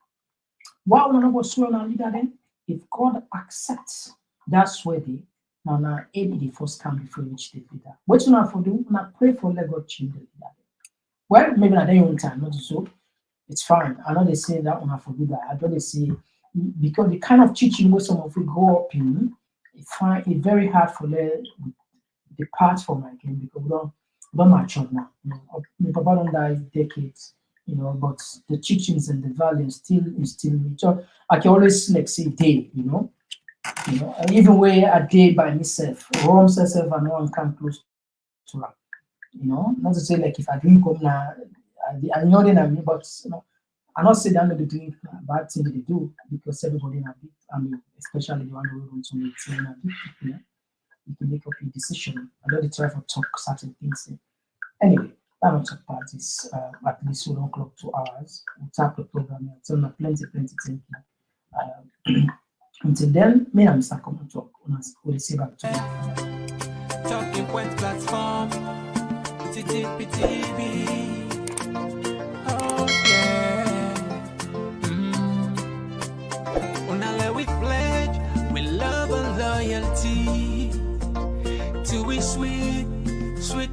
Speaker 1: Why would not swear on a leader then? If God accepts that swear day, now aid the first come before you reach the leader. What you have to do? Now pray for let God change the leader. Well, maybe at their own time, not so. It's fine. I know they say that one have to do that. I know they say because the kind of teaching most of we grow up in, it's very hard for them to depart from again because we don't mature now. My papa don't die decades, but the teachings and the values still instill me. So I can always like say day, even where a day by myself, Rome myself and no one come close to her. Not to say like if I drink come now, I know they know me, but I not say that they doing bad thing they do because everybody na big. I mean, especially the one who wants to make you can make up a decision. I know they try to talk certain things. Anyway, I don't talk about this. At least we don't clock 2 hours. We'll tap the program. Tell me plenty thinking. Until then, me and Mr. Komon-Tok. We'll see back to you.
Speaker 2: Talking point platform. TTPTV. Oh yeah. Unale we pledge with love and loyalty to we sweet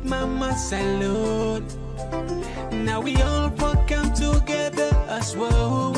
Speaker 2: mama salute. Now we all come together as well.